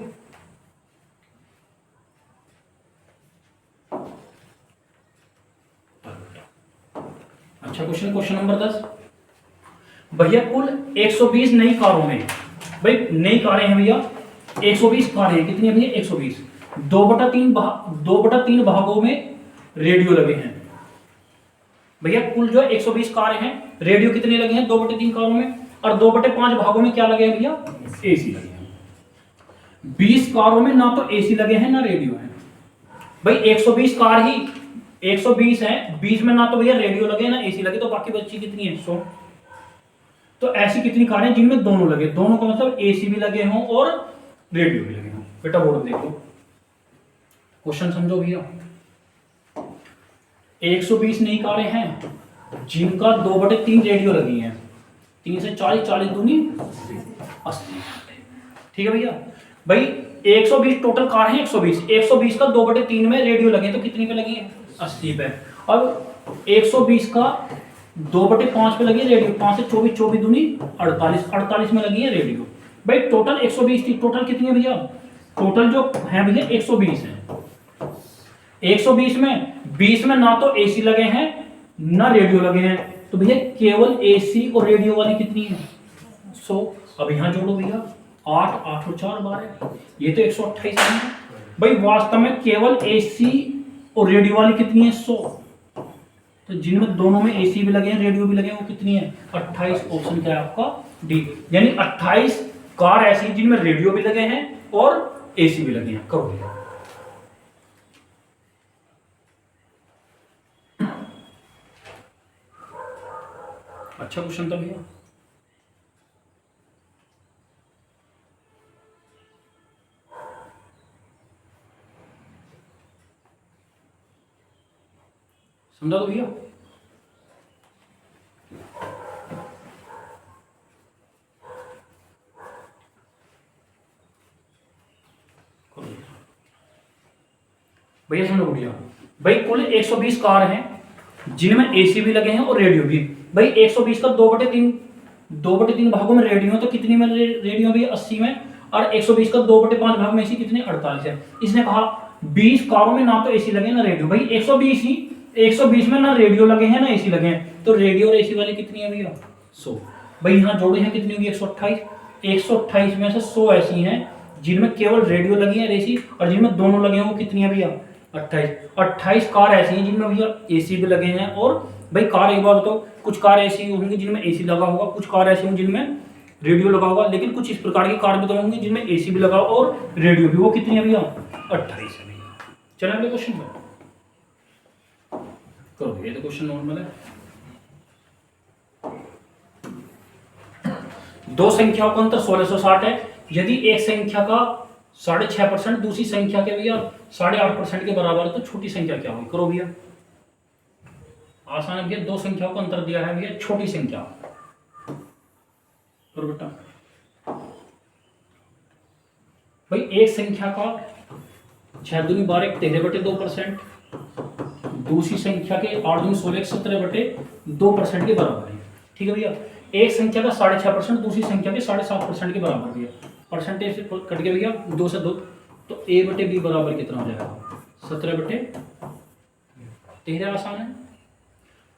अच्छा क्वेश्चन नंबर 10। भैया कुल 120 नई कारों में, भाई नई कारें हैं भैया 120 कारें हैं, कितनी है भैया 120, 2/3 भागों में रेडियो लगे हैं। भैया कुल जो 120 कारें हैं, रेडियो कितने लगे हैं 2/3 कारों में, और 2/5 भागों में क्या लगे हैं भैया एसी लगे हैं। 20 कारों में ना तो एसी लगे हैं ना रेडियो है। भाई 120 कार ही 120 है, 20 में ना तो भैया रेडियो लगे ना एसी लगे, तो बाकी बच्ची कितनी है 100। तो ऐसी कितनी कारें हैं जिनमें दोनों लगे, दोनों का मतलब एसी भी लगे हों और रेडियो भी लगे हों। बेटा बोर्ड देखो, क्वेश्चन समझो भैया। 120 नई कारें हैं जिनका 2/3 रेडियो लगी हैं, 3 से 40, 40 दूनी 80, ठीक है भैया। भाई 120 टोटल कार है 120 का 2/3 में रेडियो लगे, तो कितनी पे लगी है 80 पे। और 120 का 2/5 पे लगी रेडियो, 5 से 24, 24 दूनी 48 में लगी है रेडियो। भाई टोटल 120 थी, टोटल कितनी है भैया, टोटल जो है भैया 120 है। 120 में 20 में ना तो एसी लगे हैं ना रेडियो लगे हैं, तो भैया केवल एसी और रेडियो वाली कितनी है 100। अब यहाँ जोड़ो भैया 8 8 और 4 12, ये तो 128 है भाई। वास्तव में केवल एसी और रेडियो वाली कितनी है 100, तो जिनमें दोनों में एसी भी लगे हैं रेडियो भी लगे हैं वो कितनी है 28। ऑप्शन क्या है आपका डी, यानी 28 कार ऐसी जिनमें रेडियो भी लगे हैं और एसी भी लगे हैं। करो भैया। अच्छा क्वेश्चन था भैया। समझा दो भैया। भैया समझो भैया, भाई कुल 120 कार हैं जिनमें एसी भी लगे हैं और रेडियो भी। भाई 120 का 2/3 भागों में रेडियो, तो कितनी में रेडियो भी 80 में, और 120 का 2/5 भाग में एसी कितने 48 है। इसने कहा 20 कारों में ना तो एसी लगे ना रेडियो। भाई 120 में ना रेडियो लगे हैं ना एसी लगे हैं, तो रेडियो और एसी वाली कितनी है भैया 100। भाई यहाँ जोड़े हैं कितनी होगी 128 में से 100 ऐसी हैं जिनमें केवल रेडियो लगी है एसी, और जिनमें दोनों लगे हैं वो कितनी है भैया 28 कार ऐसी हैं जिनमें भैया एसी भी लगे हैं। और भाई कार एक बार तो कुछ कार ऐसी होंगी जिनमें एसी लगा होगा, कुछ कार ऐसी होंगी जिनमें रेडियो लगा होगा, लेकिन कुछ इस प्रकार की कार भी तो होंगी जिनमें एसी भी लगा और रेडियो भी। वो कितनी है भैया 28 है भैया। चलो अगले क्वेश्चन पर करो भैया, तो क्वेश्चन नॉर्मल है। दो संख्याओं का अंतर 1660 है। यदि एक संख्या का 6.5% दूसरी संख्या के भैया 8.5% के बराबर है, तो छोटी संख्या क्या होगी। करो भैया, आसान है भैया। दो संख्याओं का अंतर दिया है भैया, छोटी संख्या करो बेटा। भाई एक संख्या का 6 दूनी 12 13/2%, दूसरी संख्या के 8 दूनी 16 17/2% के बराबर है। ठीक है भैया। एक संख्या का 6.5% दूसरी संख्या के 7.5% के बराबर भैया। परसेंटेज से कट गया भैया 2 से 2, तो a/b बराबर कितना हो जाएगा 17/13। आसान है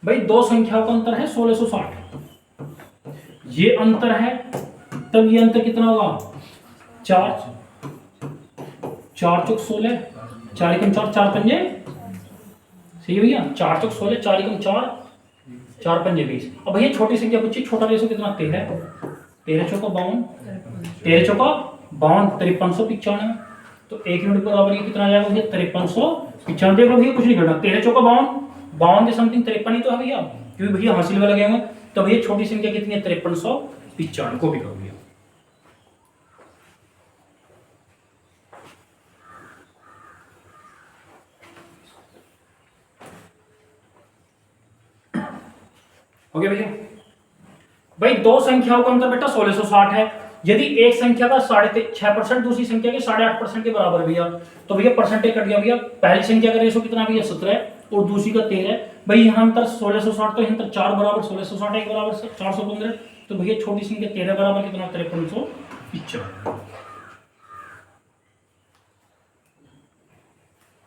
भाई। दो संख्याओं का अंतर है 1660, ये अंतर है, तब ये अंतर कितना होगा 4 चौक 16, 4 एकम 4 4 पंजे, सही है भैया। 4 चौक 16, 4 एकम 4 4 पंजे 20। अब भैया छोटी संख्या पूछी, छोटा रेशो कितना 13, 13 चौका 52, 13 चौका 52 5395, तो 1 यूनिट बराबर ये कितना आ जाएगा भैया 5395। देखो भैया कुछ नहीं करना, 13 चौका 52 के समथिंग 53 ही तो है भैया, क्योंकि भैया हासिल में लगे होंगे। तो भैया छोटी संख्या कितनी है 5395 को भी करो भैया। ओके भैया। भाई दो संख्याओं का अंतर बेटा 1660 है। यदि एक संख्या का 6.5% दूसरी संख्या के 8.5% के बराबर भैया, तो भैया परसेंटेज कट गया भैया। पहली संख्या का रेशो कितना भैया 17 और दूसरी का 13। भाई यहाँ अंतर 1660, तो यहाँ अंतर 4 बराबर 1660 1 बराबर 415, तो भैया छोटी संख्या 13 बराबर कितना 5395।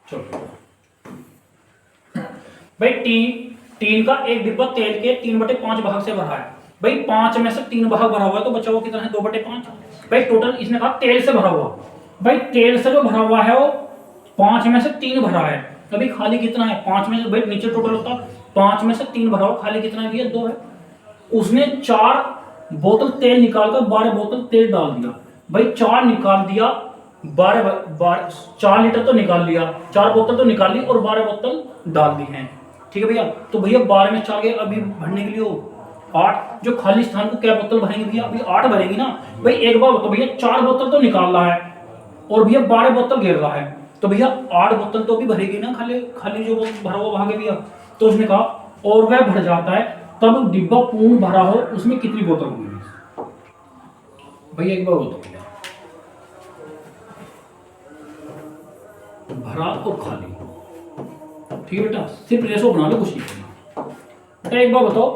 चलो भाई टीन का एक डिब्बा तेल के 3/5 भाग से भरा है। भाई 5 में से 3 भाग भरा हुआ है, तो बचा हुआ कितना है 2/5। भाई टोटल इसने कहा तेल से भरा हुआ। भाई तेल से जो भरा हुआ है वो 5 में से 3 भरा है, अभी खाली कितना है 5 में से। भाई नीचे टोटल होता 5 में से 3 भरा हुआ, खाली कितना है भैया 2 है। उसने 4 बोतल तेल निकालकर 12 बोतल तेल डाल दिया। भाई 4 निकाल दिया, 4 लीटर तो निकाल लिया, 4 बोतल तो निकाल ली और 12 बोतल डाल दी हैं। ठीक है भैया। तो भैया 12 में 4 गए, अभी भरने के लिए हो 8, जो खाली स्थान को क्या बोतल भरेंगे भैया अभी 8 भरेंगी ना। भाई एक बार तो भैया 4 बोतल तो निकाल रहा है और भैया 12 बोतल गिर रहा है, तो भैया 8 बोतल तो भी भरेगी ना, खाली जो भरा हुआ भाग है भैया। तो उसने कहा और वह भर जाता है तब डिब्बा पूर्ण भरा हो उसमें कितनी बोतल होगी। भैया एक बार बोलो भैया, भरा और खाली, ठीक है बेटा। सिर्फ रेशो बना लो, कुछ नहीं करना बेटा। एक बार बताओ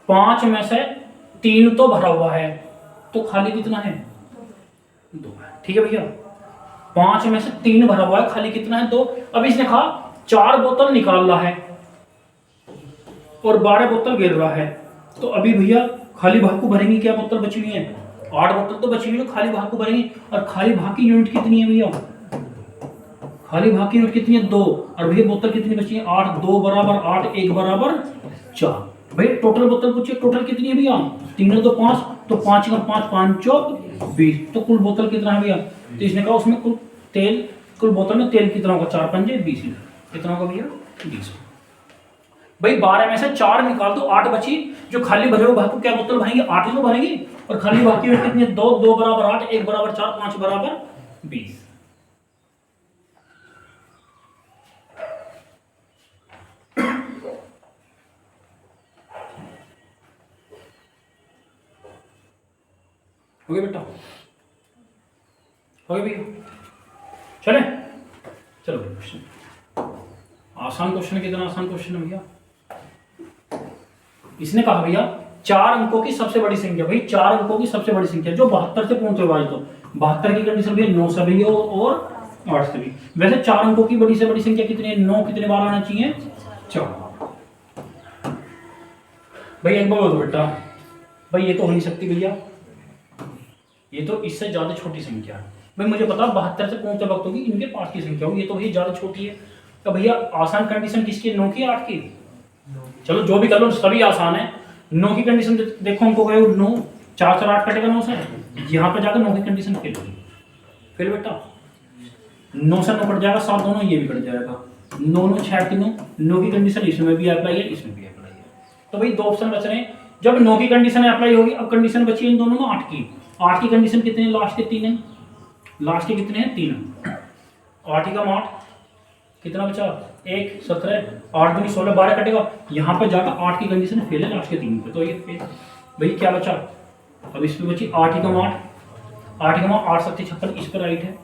5 में से 3 तो भरा हुआ है, तो खाली कितना है 2 है। ठीक है भैया। 5 में से 3 भरा हुआ है, खाली कितना है 2। अब इसने कहा 4 बोतल निकाल रहा है, और 12 बोतल गिर रहा है, तो अभी भैया खाली भाग को भरेंगे, क्या बोतल बची हुई है, 8 बोतल तो बची हुई है, खाली भाग को भरेंगे। और खाली भाग की यूनिट कितनी है भैया, खाली भाग की यूनिट कितनी है 2, और भैया बोतल कितनी बची है 8, 2 बराबर 8, 1 बराबर 4। भैया टोटल बोतल पूछिए, टोटल कितनी है भैया, 3 और 2 5, तो 5 का 5, 5 चौक 20, तो कुल बोतल कितना है भैया, तो इसने कहा उसमें कुल तेल, कुल बोतल में तेल कितना होगा, 4 पंजे 20 लीटर, कितना होगा भैया 20। भाई 12 में से 4 निकाल दो, 8 बची, जो खाली भरे हुए भाग को क्या बोतल भरेंगे, 8 ही तो भरेंगे, और खाली भाग की यूनिट कितनी है 2, 2 बराबर 8, 1 बराबर 4, 5 बराबर 20। हो गया बेटा, हो गया भैया, चले चलो क्वेश्चन, आसान क्वेश्चन, कितना आसान क्वेश्चन है भैया। इसने कहा भैया 4 अंकों की सबसे बड़ी संख्या, भाई 4 अंकों की सबसे बड़ी संख्या जो 72 से पूर्ण विभाजित हो, 72 की कंडीशन भैया 9 से भी हो और 8 से भी। वैसे 4 अंकों की बड़ी से बड़ी संख्या कितनी है, 9 कितने बार आना चाहिए, 4। भाई एक बार बोलो बेटा, भाई ये तो हो नहीं सकती भैया, ये तो इससे ज्यादा छोटी संख्या है। भाई मुझे पता 72 से पूर्ण विभाजित होगी, इनके पास की संख्या होगी, ये तो भैया ज्यादा छोटी है। तो भैया आसान कंडीशन किसकी है, 9 की 8 की, चलो जो भी कर लो सभी आसान है। 9 की कंडीशन देखो, हमको गए 9, 4 से 8 कटेगा 9 से, यहाँ पे जाकर 9 की कंडीशन फेल होगी, फेल बेटा, 9 से 9 कट जाएगा, 7 दोनों ये भी कट जाएगा, 9 9 6 3, 9 की कंडीशन इसमें भी अप्लाई है, इसमें भी अप्लाई है। तो भाई 2 ऑप्शन बच रहे हैं, जब 9 की कंडीशन अप्लाई होगी, अब कंडीशन बची है इन दोनों में 8 की। 8 की कंडीशन कितने, लास्ट के 3 है, लास्ट के कितने हैं 3, 8 ही का 8, कितना बचा 1, 17, 8 दूनी 16, 12 कटेगा, यहाँ पर जाकर 8 की कंडीशन फेल है लास्ट के 3 पे, तो ये फेल। भाई क्या बचा, अब इस पे बची 8 ही का 8, 8 ही का 8, 8 7 56, इस पर राइट है,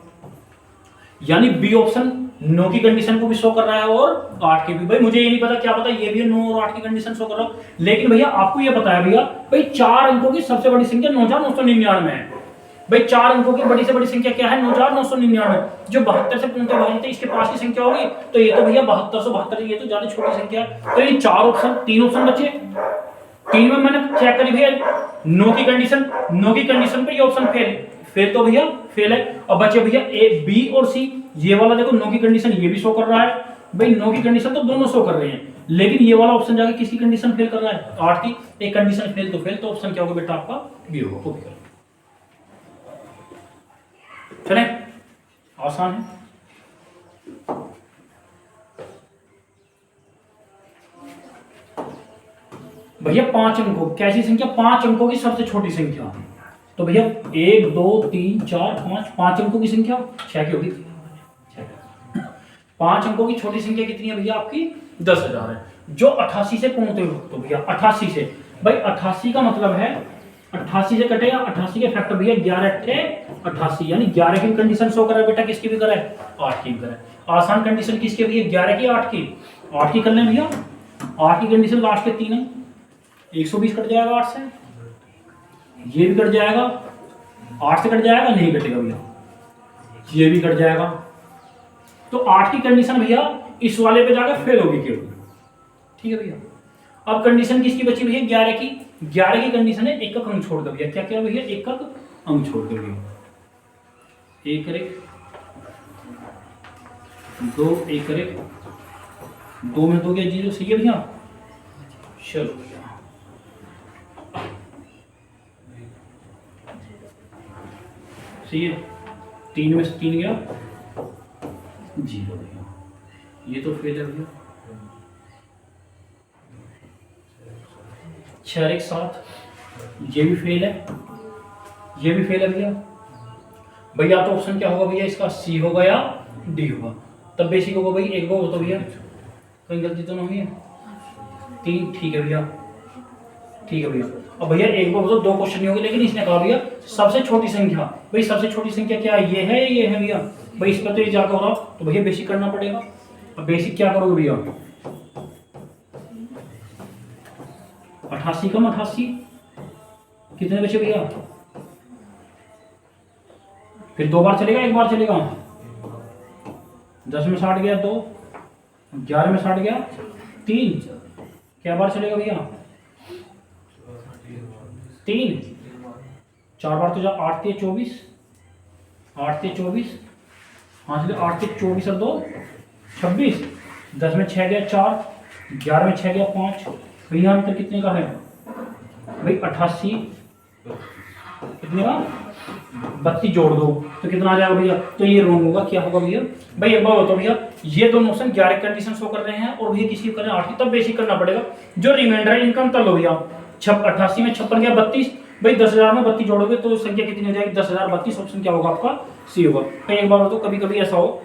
यानी बी ऑप्शन 9 की कंडीशन को भी शो कर रहा है और 8 की भी। भाई मुझे ये नहीं पता क्या पता, ये भी 9 और 8 की कंडीशन शो कर रहा हूं, लेकिन भैया आपको ये पता है भैया, भाई 4 अंकों की सबसे बड़ी संख्या 9999 है। भाई 4 अंकों की बड़ी से बड़ी संख्या क्या है, 9999, जो 72 से पूर्ण विभाजित है, इसके पास की संख्या होगी, तो ये तो भैया 7272, ये तो ज्यादा छोटी संख्या है। तो ये 4 ऑप्शन, 3 ऑप्शन बचे, 3 में मैंने चेक करी भैया 9 की कंडीशन, 9 की कंडीशन पे ये ऑप्शन फेल, फेल तो भैया फेल है। अब बचे भैया ए, बी और सी, ये वाला देखो 9 की कंडीशन ये भी शो कर रहा है, भाई 9 की कंडीशन तो दोनों शो कर रहे हैं, लेकिन ये वाला ऑप्शन जाके किसकी कंडीशन फेल कर रहा है, 8 की, एक कंडीशन फेल तो फेल, तो ऑप्शन क्या होगा बेटा आपका बी होगा। ओके चले, आसान है। भैया 5 अंकों, कैसी संख्या, 5 अंकों की सबसे छोटी संख्या, तो भैया 1 2 3 4 5, 5 अंकों की संख्या 6 की होगी, 5 अंकों की छोटी संख्या कितनी है भैया आपकी 10,000 है, जो 88 से पूर्ण विभाजित, तो भैया 88 से, भाई 88 का मतलब है 88 से कटेगा, 88 के फैक्टर भैया 11 × 88, यानी 11 की कंडीशन शो कर रहा है बेटा, किसकी भी करे 8 की भी करे। आसान कंडीशन किसकी भैया 11 की 8 की, 8 की कर लें भैया, 8 की कंडीशन लास्ट के 3 है, 120 कट जाएगा 8 से, ये भी कट जाएगा, 8 से कट जाएगा, नहीं कटेगा भैया, ये भी कट जाएगा, तो 8 की कंडीशन भैया इस वाले पे जाकर फेल होगी केवल, ठीक है भैया। अब कंडीशन किसकी बची भैया 11 की, 11 की कंडीशन है एक अंक छोड़कर भैया, क्या क्या भैया एक अंक छोड़कर भैया, 1 करे 2, 1 करे 2 में 2 क्या 0, सही है भैया, चलो भैया सही है, 3 में से 3 गया 0 भैया, ये तो फेल है भैया, 6 और 1 7, ये भी फेल है, ये भी फेल है भैया। भैया तो ऑप्शन क्या होगा भैया इसका, सी होगा या डी होगा, तब बेसिक होगा भाई, एक बार हो तो भैया कोई गलती तो नहीं है, 3 ठीक है भैया, ठीक है भैया। अब भैया एक बार तो 2 क्वेश्चन नहीं होंगे, लेकिन इसने कहा भैया सबसे छोटी संख्या, भाई सबसे छोटी संख्या क्या है, ये है भैया, भाई इस पर तो ये जाकर हो रहा, तो भैया बेसिक करना पड़ेगा। अब बेसिक क्या करोगे भैया, 88 कम 88, कितने बचे भैया, फिर 2 बार चलेगा 1 बार चलेगा, 10 में 60 गया 2, 11 में 60 गया 3, क्या बार चलेगा भैया? 3, 4 बार तो जा 8 3 24, 8 3 24, हाँ चलिए 8 3 24 और 2 26, 10 में 6 गया 4, 11 में 6 गया 5, भैया अंतर कितने का है भाई? 88, कितने का? 32 जोड़ दो तो कितना आ जाएगा भैया? तो ये रॉन्ग होगा। क्या होगा भैया? भाई एक बार बताओ भैया, ये दोनों ऑप्शन 11 कंडीशन शो कर रहे हैं और भैया किसी को करें 8 की, तब बेसिक करना पड़ेगा। जो रिमाइंडर है इनका अंतर लो भैया। 88 में 56 गया 32, भाई 10,000 में 32 जोड़ोगे तो संख्या कितनी हो जाएगी? 10,032। ऑप्शन क्या होगा आपका? सी होगा। भाई एक बार बताओ, कभी कभी ऐसा हो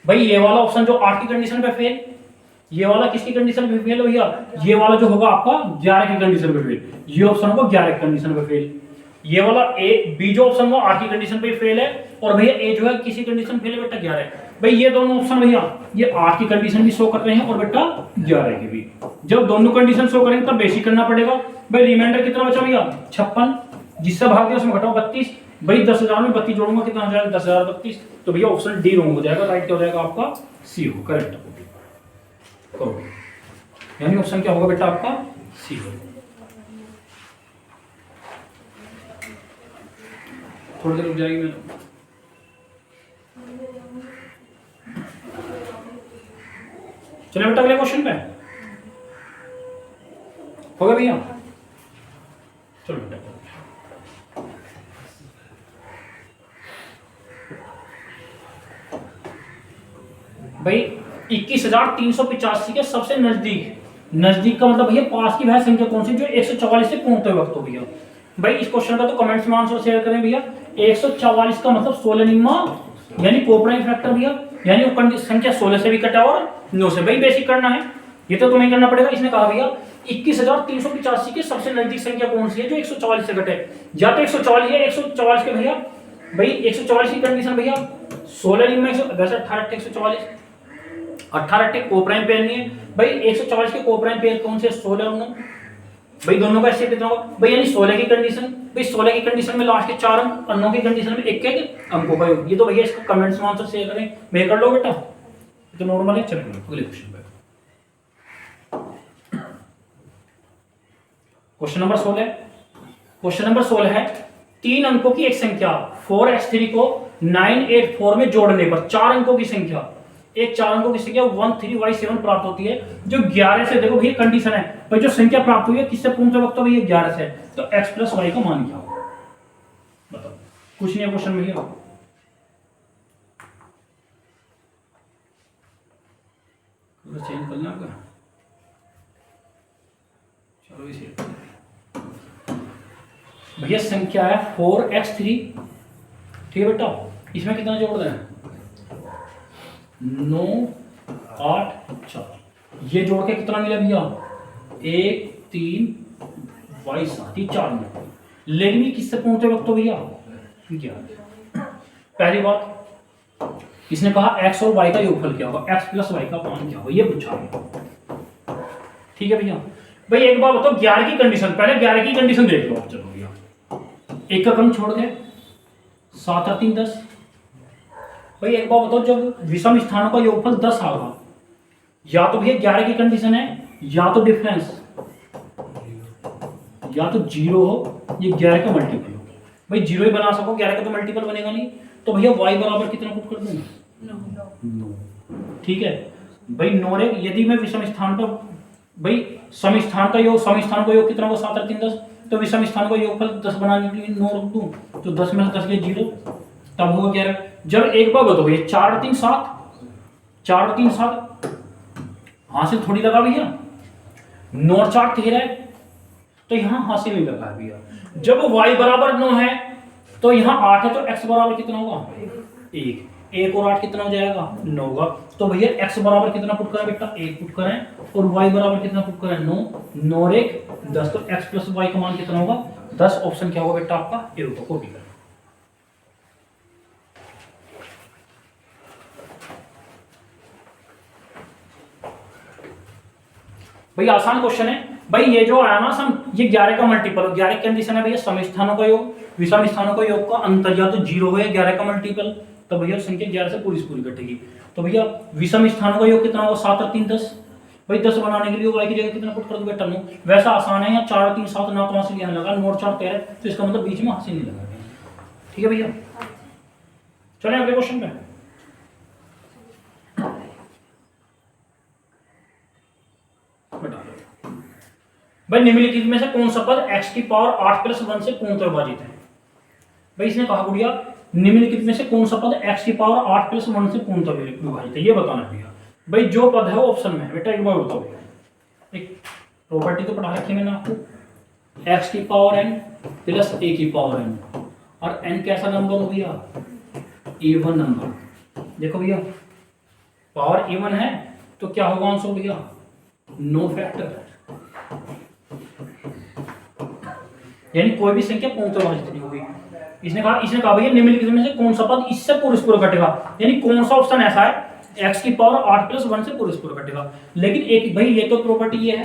भाई ये वाला ऑप्शन जो 8 की कंडीशन पे फेल, ये वाला किसकी कंडीशन पे फेल हो भैया? ये वाला जो होगा आपका 11 की कंडीशन पे फेल, ये ऑप्शन होगा 11 की कंडीशन पे फेल। ये वाला ए बी जो ऑप्शन वो 8 की कंडीशन पे फेल है और भैया ए जो है किसी कंडीशन फेल है बेटा 11 है। भाई ये दोनों ऑप्शन भैया ये 8 की कंडीशन भी शो कर रहे हैं और बेटा 11 की भी। जब दोनों कंडीशन शो करेंगे तब बेसिक करना पड़ेगा। भाई रिमाइंडर कितना बचा भैया? 56, जिससे भाग दिया उसमें घटाओ 32, भाई 10,000 में 32 जोड़ूंगा कितना हो जाएगा? 10,032। तो भैया ऑप्शन डी रॉन्ग हो जाएगा, राइट क्या हो जाएगा आपका? सी हो, करेक्ट। यानी ऑप्शन क्या होगा बेटा आपका? सी होगा। थोड़ी देर रुक जाएगी मैं। चलिए बेटा अगले क्वेश्चन पे हो गया भैया? चलो बेटा भाई 21,385 के सबसे नजदीक का मतलब भैया पास की वह संख्या कौन सी जो 144 से पूर्णतः वक्त हो भैया? भाई इस क्वेश्चन का तो कमेंट्स में आंसर शेयर करें भैया। 144 का मतलब 16 निम्मा यानी कोप्राइम फैक्टर भैया, यानी वो संख्या 16 से भी कटा और 9 से। भाई बेसिक करना है, ये तो तुम्हें करना पड़ेगा। इसने कहा भैया 21,385 की सबसे नजदीक संख्या कौन सी है जो 144 से कटे? या तो 144 है, 144 के भैया भाई 144 की कंडीशन भैया 16 निम्मा 18 144, 18 कोप्राइम पेयर नहीं है भाई। 144 के कोप्राइम पेयर कौन से? 16 और 9। भाई दोनों का ऐसे कितना होगा भाई? यानी 16 की कंडीशन, भाई 16 की कंडीशन में लास्ट के 4 अंक और 9 की कंडीशन में एक अंकों का योग। ये तो भैया इसको कमेंट्स में आंसर शेयर करें, मैं कर लो बेटा, तो नॉर्मल है। चलो अगले क्वेश्चन पे, क्वेश्चन नंबर 16। क्वेश्चन नंबर 16 है 3 अंकों की एक संख्या 4x3 को 984 में जोड़ने पर 4 अंकों की संख्या, एक 4 अंकों की संख्या 13y7 प्राप्त होती है जो 11 से, देखो भैया कंडीशन है भाई जो संख्या प्राप्त हुई है किससे पूर्णतः वक्त भैया? 11 से। तो x प्लस वाई का मान क्या होगा बताओ? कुछ नहीं है क्वेश्चन भैया। चेंज करना होगा, चलो इसे भैया संख्या है 4x3, ठीक है बेटा। इसमें कितना जोड़ दें? 9 8 4, ये जोड़ के कितना मिला भैया? 1 3 y 7, ये 4 मिनट। लेकिन ये किससे पूछते वक्त तो भैया क्या? पहली बात इसने कहा x और y का योगफल क्या होगा, x प्लस y का मान क्या होगा, ये पूछा है। ठीक है भैया। भाई एक बार बताओ 11 की कंडीशन, पहले 11 की कंडीशन देख लो आप। चलो भैया एक का क्रम छोड़ दे, 7 और 3 10। भाई एक बार बताओ जब विषम स्थानों का योगफल 10 आएगा, या तो भैया 11 की कंडीशन है, या तो डिफरेंस, या तो 0 हो, ये 11 का मल्टीपल हो। भाई 0 ही बना सको, 11 का तो मल्टीपल बनेगा नहीं। तो भैया y बराबर कितना पुट कर दूंगा? 9। ठीक है भाई 9 रे, यदि मैं विषम स्थान पर भाई सम स्थान का योग, सम स्थान का योग कितना होगा? 7 और 3 10। तो विषम स्थान का योगफल 10 बनाने के लिए 9 रख दूं, तो 10 में से 10 गए 0, तब होगा 11। जब एक बार बताओ भैया 4 और 3 7, 4 और 3 7 हासिल थोड़ी लगा भैया, 9 और 4 13 है, तो यहाँ हासिल नहीं लगा भैया। जब y बराबर 9 है तो यहाँ 8 है, तो x बराबर कितना होगा? 1। 1 और 8 कितना हो जाएगा? 9 होगा। तो भैया x बराबर कितना पुट करें बेटा? 1 पुट करें, और y बराबर कितना पुट करें? 9। 9 और 1 10, तो x प्लस y का मान कितना होगा? 10। ऑप्शन क्या होगा बेटा आपका? ए होगा। कॉपी करें भाई, आसान क्वेश्चन है भाई। ये जो आया ना सम, ये 11 का मल्टीपल, 11 की कंडीशन है भैया सम स्थानों का योग, विषम स्थानों का योग का अंतर या तो 0 हो या 11 का मल्टीपल, तो भैया संख्या 11 से पूरी कटेगी। तो भैया विषम स्थानों का योग कितना होगा? 7 और 3 10। भाई 10 बनाने के लिए y की जगह कितना पुट कर दो बेटा 9। वैसा आसान है, यहाँ 4 3 7 ना तो हासिल यहाँ लगा, नोट 4 13, तो इसका मतलब बीच में हासिल नहीं लगा। ठीक है भैया, चले अगले क्वेश्चन पे। भाई निम्नलिखित में से कौन सा पद x की पावर 8 प्लस 1 से पूर्णतः विभाजित है। भाई इसने कहा गुड़िया निम्नलिखित में से कौन सा पद x की पावर 8 प्लस 1 से पूर्णतः विभाजित है, ये बताना भैया। भाई जो पद है वो ऑप्शन में है बेटा, एक बार बताओ भैया। एक प्रॉपर्टी तो पढ़ा रखी है मैंने आपको, x की पावर n प्लस a की पावर n, और n कैसा नंबर हो भैया, इवन नंबर। देखो भैया पावर इवन है तो क्या होगा आंसर भैया, नो फैक्टर, यानी कोई भी संख्या पूर्णतः विभाजित नहीं होगी। इसने कहा भैया निम्नलिखित में से कौन सा पद इससे पूर्व कटेगा, यानी कौन सा ऑप्शन ऐसा है x की पावर 8 प्लस 1 से पूर्व कटेगा। लेकिन एक भाई ये तो प्रॉपर्टी ये है,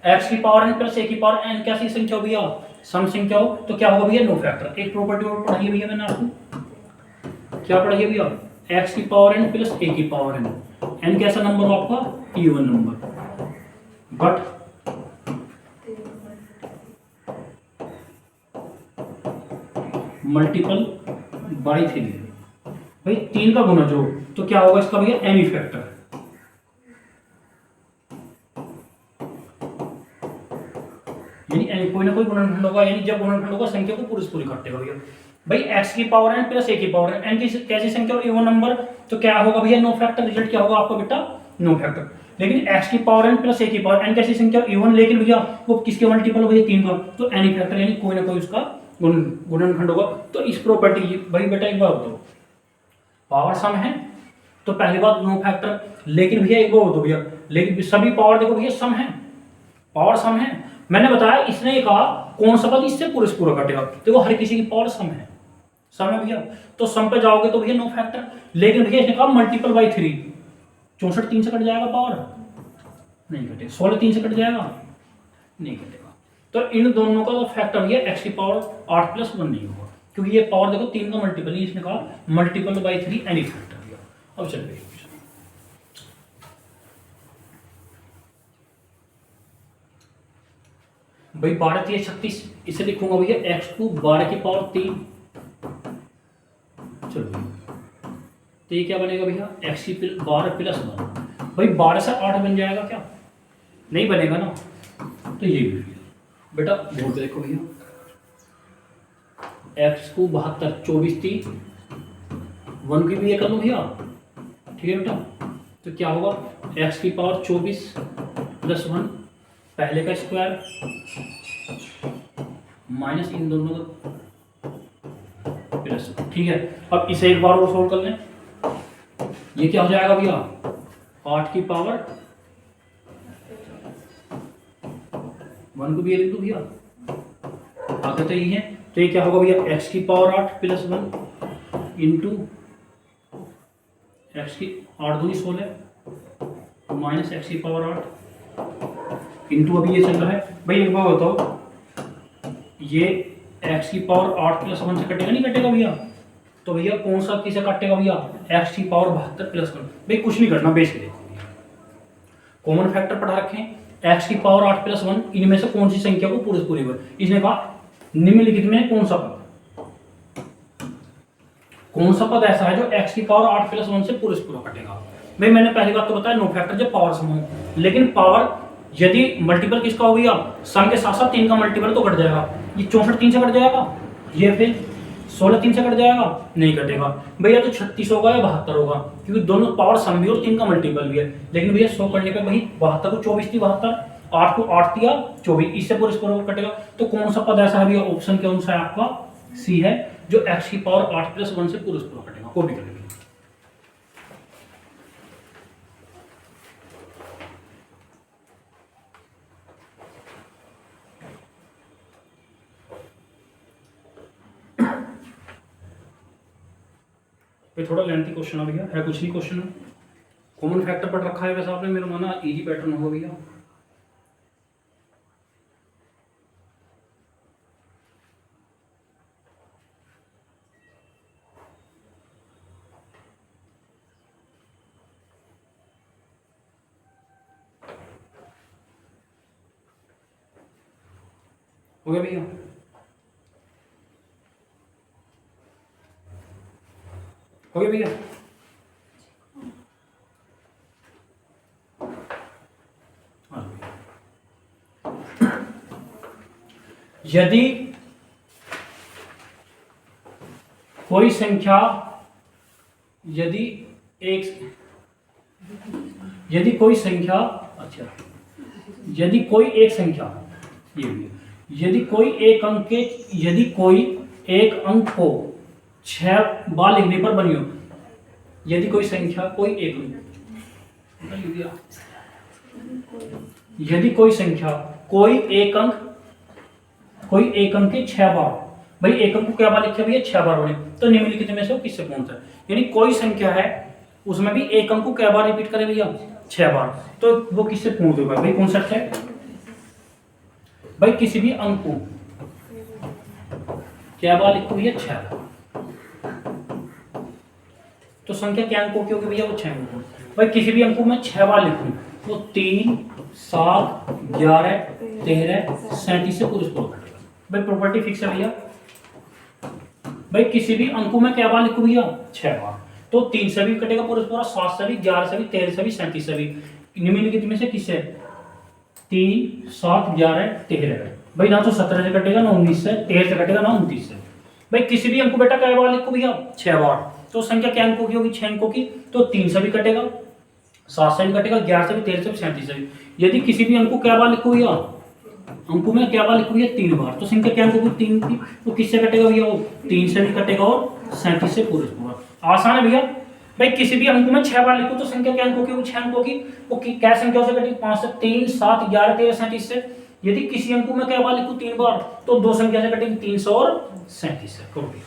x की पावर n प्लस a की पावर n कैसी संख्या हो भैया, सम संख्या हो, तो क्या होगा भैया, नो फैक्टर। एक प्रॉपर्टी और पढ़ाई है भैया मैंने आपको, क्या पढ़ाई है भैया, x की पावर n प्लस a की पावर n कैसा नंबर हो आपका, even number, but multiple by 3। भाई 3 का गुना जो, तो क्या होगा इसका भैया, एनी फैक्टर। यानी कोई ना कोई गुणनखंड होगा, यानी जब गुणनखंड होगा संख्या को पूरी काटेगा भैया। भाई x की पावर n प्लस a की पावर n की कैसी संख्या और इवन नंबर, तो क्या होगा भैया, नो फैक्टर। रिजल्ट क्या होगा आपका बेटा, नो फैक्टर। लेकिन x की पावर n प्लस a की पावर n कैसी संख्या इवन, लेकिन भैया वो किसके मल्टीपल हो भैया, 3 का, तो एनी फैक्टर, यानी कोई ना कोई उसका गुणनखंड होगा। तो इस प्रॉपर्टी भाई बेटा एक बार बताओ, पावर सम है तो पहली बात नो फैक्टर, लेकिन भैया एक बार बताओ भैया, लेकिन सभी पावर देखो भैया सम है, पावर सम है। मैंने बताया, इसने ये कहा कौन सा पद इससे पूरा कटेगा, देखो हर किसी की पावर सम है, सम है भैया, तो सम पे जाओगे तो भैया नो फैक्टर। लेकिन भैया इसने कहा मल्टीपल बाई 3, 64 3 से कट जाएगा पावर, नहीं कटेगा। 16 3 से कट जाएगा, नहीं कटेगा। तो इन दोनों का तो फैक्टर भैया x की पावर 8 प्लस 1 नहीं होगा, क्योंकि ये पावर देखो 3 का मल्टीपल नहीं, इसने कहा मल्टीपल बाई 3 एनी फैक्टर भैया। अब चलिए भाई 12 3 36, इसे लिखूंगा भैया x को 12 की पावर 3। चलो तो ये क्या बनेगा भैया, x की 12 प्लस 1। भाई 12 से 8 बन जाएगा क्या, नहीं बनेगा ना, तो ये भी बेटा बोल के देखो भैया, x को 72 24 3 1 की भी ये कर लो भैया, ठीक है बेटा। तो क्या होगा, x की पावर 24 प्लस 1, पहले का स्क्वायर माइनस इन दोनों का प्लस, ठीक है। अब इसे एक बार और सोल्व कर लें, ये क्या हो जाएगा भैया, 8 की पावर 1 को भी लिख दो भैया, आगे तो यही है। तो ये क्या होगा भैया, x की पावर 8 प्लस 1 इंटू एक्स की 8 दूनी 16 माइनस एक्स की पावर 8 इंटू, अभी ये चल रहा है। भाई एक बार बताओ, ये x की पावर 8 प्लस 1 से कटेगा, नहीं कटेगा भैया, तो भैया कौन सा किसे काटेगा भैया, x की पावर 72 प्लस 1। भाई कुछ नहीं करना, बेस देखो कॉमन फैक्टर पढ़ा रखे हैं, x की पावर 8 प्लस 1, इनमें से कौन सी संख्या को पूरी कर, इसने कहा निम्नलिखित में कौन सा पद ऐसा है जो x की पावर 8 प्लस 1 से पूरा कटेगा। भाई मैंने पहली बात तो बताया नो फैक्टर जब पावर सम हो, लेकिन पावर यदि मल्टीपल किसका हो भैया, सम के साथ साथ 3 का मल्टीपल तो कट जाएगा, ये 64 3 से कट जाएगा, ये फिर 16 3 से कट जाएगा, नहीं कटेगा भैया, तो 36 होगा या 72 होगा, क्योंकि दोनों पावर सम भी और 3 का मल्टीपल भी है। लेकिन भैया 100 करने पे भाई 72 को 24 थी 72, 8 को 8 दिया 24, इससे पूरा कटेगा। तो कौन सा पद ऐसा है भैया, ऑप्शन के अनुसार आपका सी है, जो x की पावर 8 प्लस 1 से पूरा कटेगा, को भी करेगा। थोड़ा लेंथी क्वेश्चन है भैया, है कुछ नहीं क्वेश्चन, कॉमन फैक्टर पढ़ रखा है वैसे आपने, मेरा माना इजी पैटर्न होगा भैया। हो गया भैया? हो गया भैया? यदि कोई संख्या यदि कोई एक संख्या यदि कोई एक अंक को 6 बार लिखने पर बनी हो, यदि कोई संख्या कोई एक अंक के 6 बार, भाई एक अंक को क्या बार लिखे भैया? 6 बार बने, तो निम्नलिखित में से वो किससे पूर्णत है? यानी कोई संख्या है उसमें भी एक अंक को क्या बार रिपीट करे भैया? 6 बार, तो वो किससे पूर्ण होगा भाई? कौन सा है भाई? किसी भी अंक को क्या बार लिखो भैया? 6 बार। तो संख्या क्या अंकों की होगी भैया? वो 6 अंकों। भाई किसी भी अंक को मैं 6 बार लिखूं तो 3, 7, 11, 13, 37 से पूरे स्कोर कटेगा। भाई प्रॉपर्टी फिक्स है भैया। भाई किसी भी अंक को मैं क्या बार लिखूं भैया? 6 बार, तो 3 से भी कटेगा पूरा स्कोर, 7 से भी, 11 से भी, 13 से भी, 37 से भी। निम्नलिखित में से किससे? 3, 7, 11, 13। भाई ना तो 17 से कटेगा, ना 19 से, 13 से कटेगा, ना 29 से। भाई किसी भी अंक को बेटा क्या बार लिखो भैया? 6 बार। तो संख्या क्या अंकों की होगी? 6 अंकों की। तो 3 से भी कटेगा, 7 से भी कटेगा, 11 से भी, 13 से भी, 37 से भी। यदि किसी भी अंक को क्या बार लिखो भैया? अंकों में क्या बार लिखो भैया? 3 बार। तो संख्या क्या अंकों की? 3 की। तो किससे कटेगा भैया? वो 3 से भी कटेगा और 37 से पूरे स्कोर। आसान है भैया। भाई किसी भी अंक में 6 बार लिखो तो संख्या क्या अंकों की? वो 6 अंकों की। वो क्या संख्या से कटेगी? 5 से, 3, 7, 11, 13, 37 से। यदि किसी अंक में क्या बार लिखो? 3 बार, तो 2 संख्या से कटेगी, 300 और 37 से। करो भैया।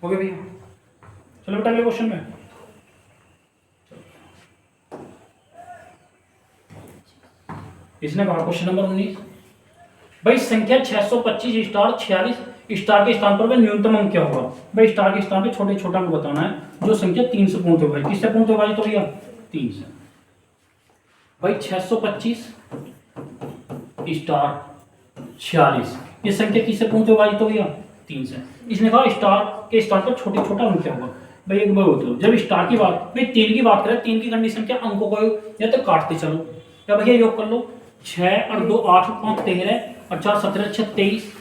हो गया भैया? चलो बेटा अगले क्वेश्चन में। इसने कहा क्वेश्चन नंबर 19, भाई संख्या 625 स्टार 46 स्टार के स्थान पर न्यूनतम अंक क्या होगा? भाई स्टार के स्थान पे छोटा अंक बताना है जो संख्या 3 से पूर्ण होगा। किससे पूर्ण होगा? तो भैया 3 से। भाई 625 स्टार 46 ये संख्या किससे पूर्ण होगा? तो भैया 3 से। इसने कहा स्टार के स्थान पर छोटा अंक क्या होगा? भाई एक बार होते हो जब स्टार की बात, भाई 3 की बात करें, 3 की कंडीशन क्या? अंकों को या तो काटते चलो या भैया योग कर लो। 6 और 2 8 और 5 13 और 4 17 6 23।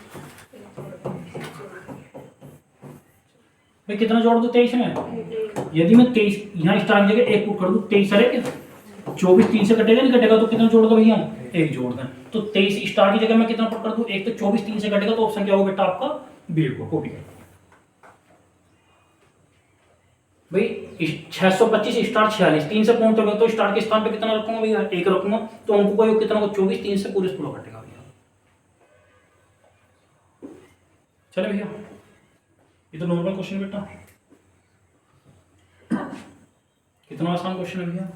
भाई कितना जोड़ दो 23 में? यदि मैं 23 यहाँ स्टार की जगह 1 पुट कर दूं, 23 अरे 24 3 से कटेगा नहीं कटेगा, तो कितना जोड़ दो भैया? 1 जोड़ दें। तो 23 स्टार की जगह मैं कितना पुट कर दूं? 1। तो 24 3 से कटेगा, तो ऑप्शन क्या होगा बेटा आपका? बी को कॉपी कर। भाई 625 स्टार 46 3 से पूर्ण होगा, तो स्टार के स्थान पे कितना रखूंगा भैया? 1 रखूंगा। तो अंकों का योग कितना होगा? 24 3 से पूरे स्कूल कटेगा भैया। चले भैया, ये तो नॉर्मल क्वेश्चन बेटा, कितना आसान क्वेश्चन है भैया,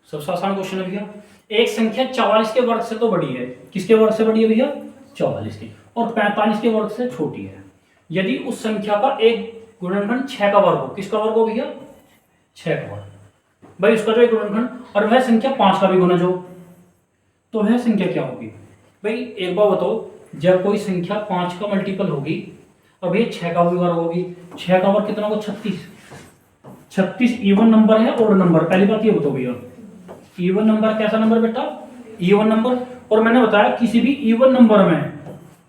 सबसे आसान क्वेश्चन है भैया। एक संख्या 44 के वर्ग से तो बड़ी है। किसके वर्ग से बड़ी है भैया? 44 की। और 45 के वर्ग से छोटी है। यदि उस संख्या का एक गुणनखंड 6 का वर्ग हो। किसका वर्ग हो भैया? 6 का वर्ग। भाई उसका जो एक गुणनखंड और वह संख्या 5 का भी गुणज हो, तो वह संख्या क्या होगी? भाई एक बार बताओ, जब कोई संख्या 5 का मल्टीपल होगी और भैया 6 का भी वर्ग होगी। 6 का वर्ग कितना होगा? 36। 36 इवन नंबर है ऑड नंबर? पहली बात ये बताओ भैया, इवन नंबर कैसा नंबर बेटा? Even number. और मैंने बताया किसी भी इवन नंबर में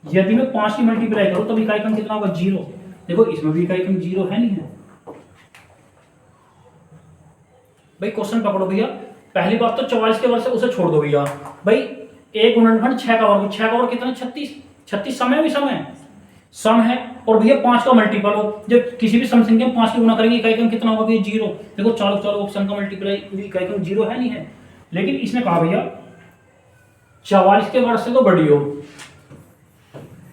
यदि मैं 5 की मल्टीप्लाई करूं तो इकाई अंक कितना होगा? 0। देखो इसमें भी इकाई अंक 0 है नहीं है। भाई क्वेश्चन पकड़ो भैया। पहली बात तो 44 के वर्ग से उसे छोड़ दो भैया। भाई एक गुणनखंड 6 का वर्ग, 6 का वर्ग कितना? 36। 36 सम है भी सम है, सम है। और भैया 5 का मल्टीपल हो, जब किसी भी सम संख्या में 5 की गुणा करेंगे इकाई अंक कितना होगा भैया? 0। देखो चालू ऑप्शन का मल्टीप्लाई इकाई अंक 0 है नहीं है। लेकिन इसने कहा भैया 44 के वर्ग से तो बड़ी हो,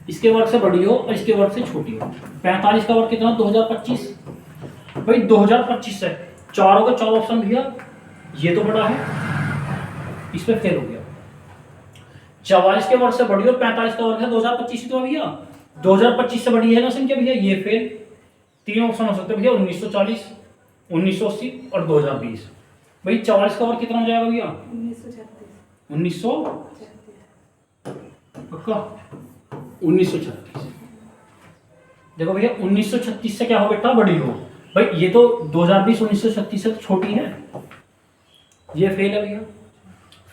इसके वर्ग से बड़ी हो और इसके वर्ग से छोटी हो। 45 का वर्ग कितना? 2025। भाई 2025 से 4 होगा, 4 ऑप्शन भैया ये तो बड़ा है, इस पे फेल हो गया। 44 के वर्ग से बड़ी और 45 का वर्ग है 2025 तो भैया 2025 से बड़ी है ना संख्या भैया, ये फेल। तीन ऑप्शन हो सकते हैं भैया, 1940, 1980 और 2020। भाई 44 का वर्ग कितना हो जाएगा भैया? 1936 पक्का 1936। देखो भैया 1936 से क्या हो बेटा? बड़ी हो। भाई ये तो 2020 1936 से छोटी है, ये फेल है भैया,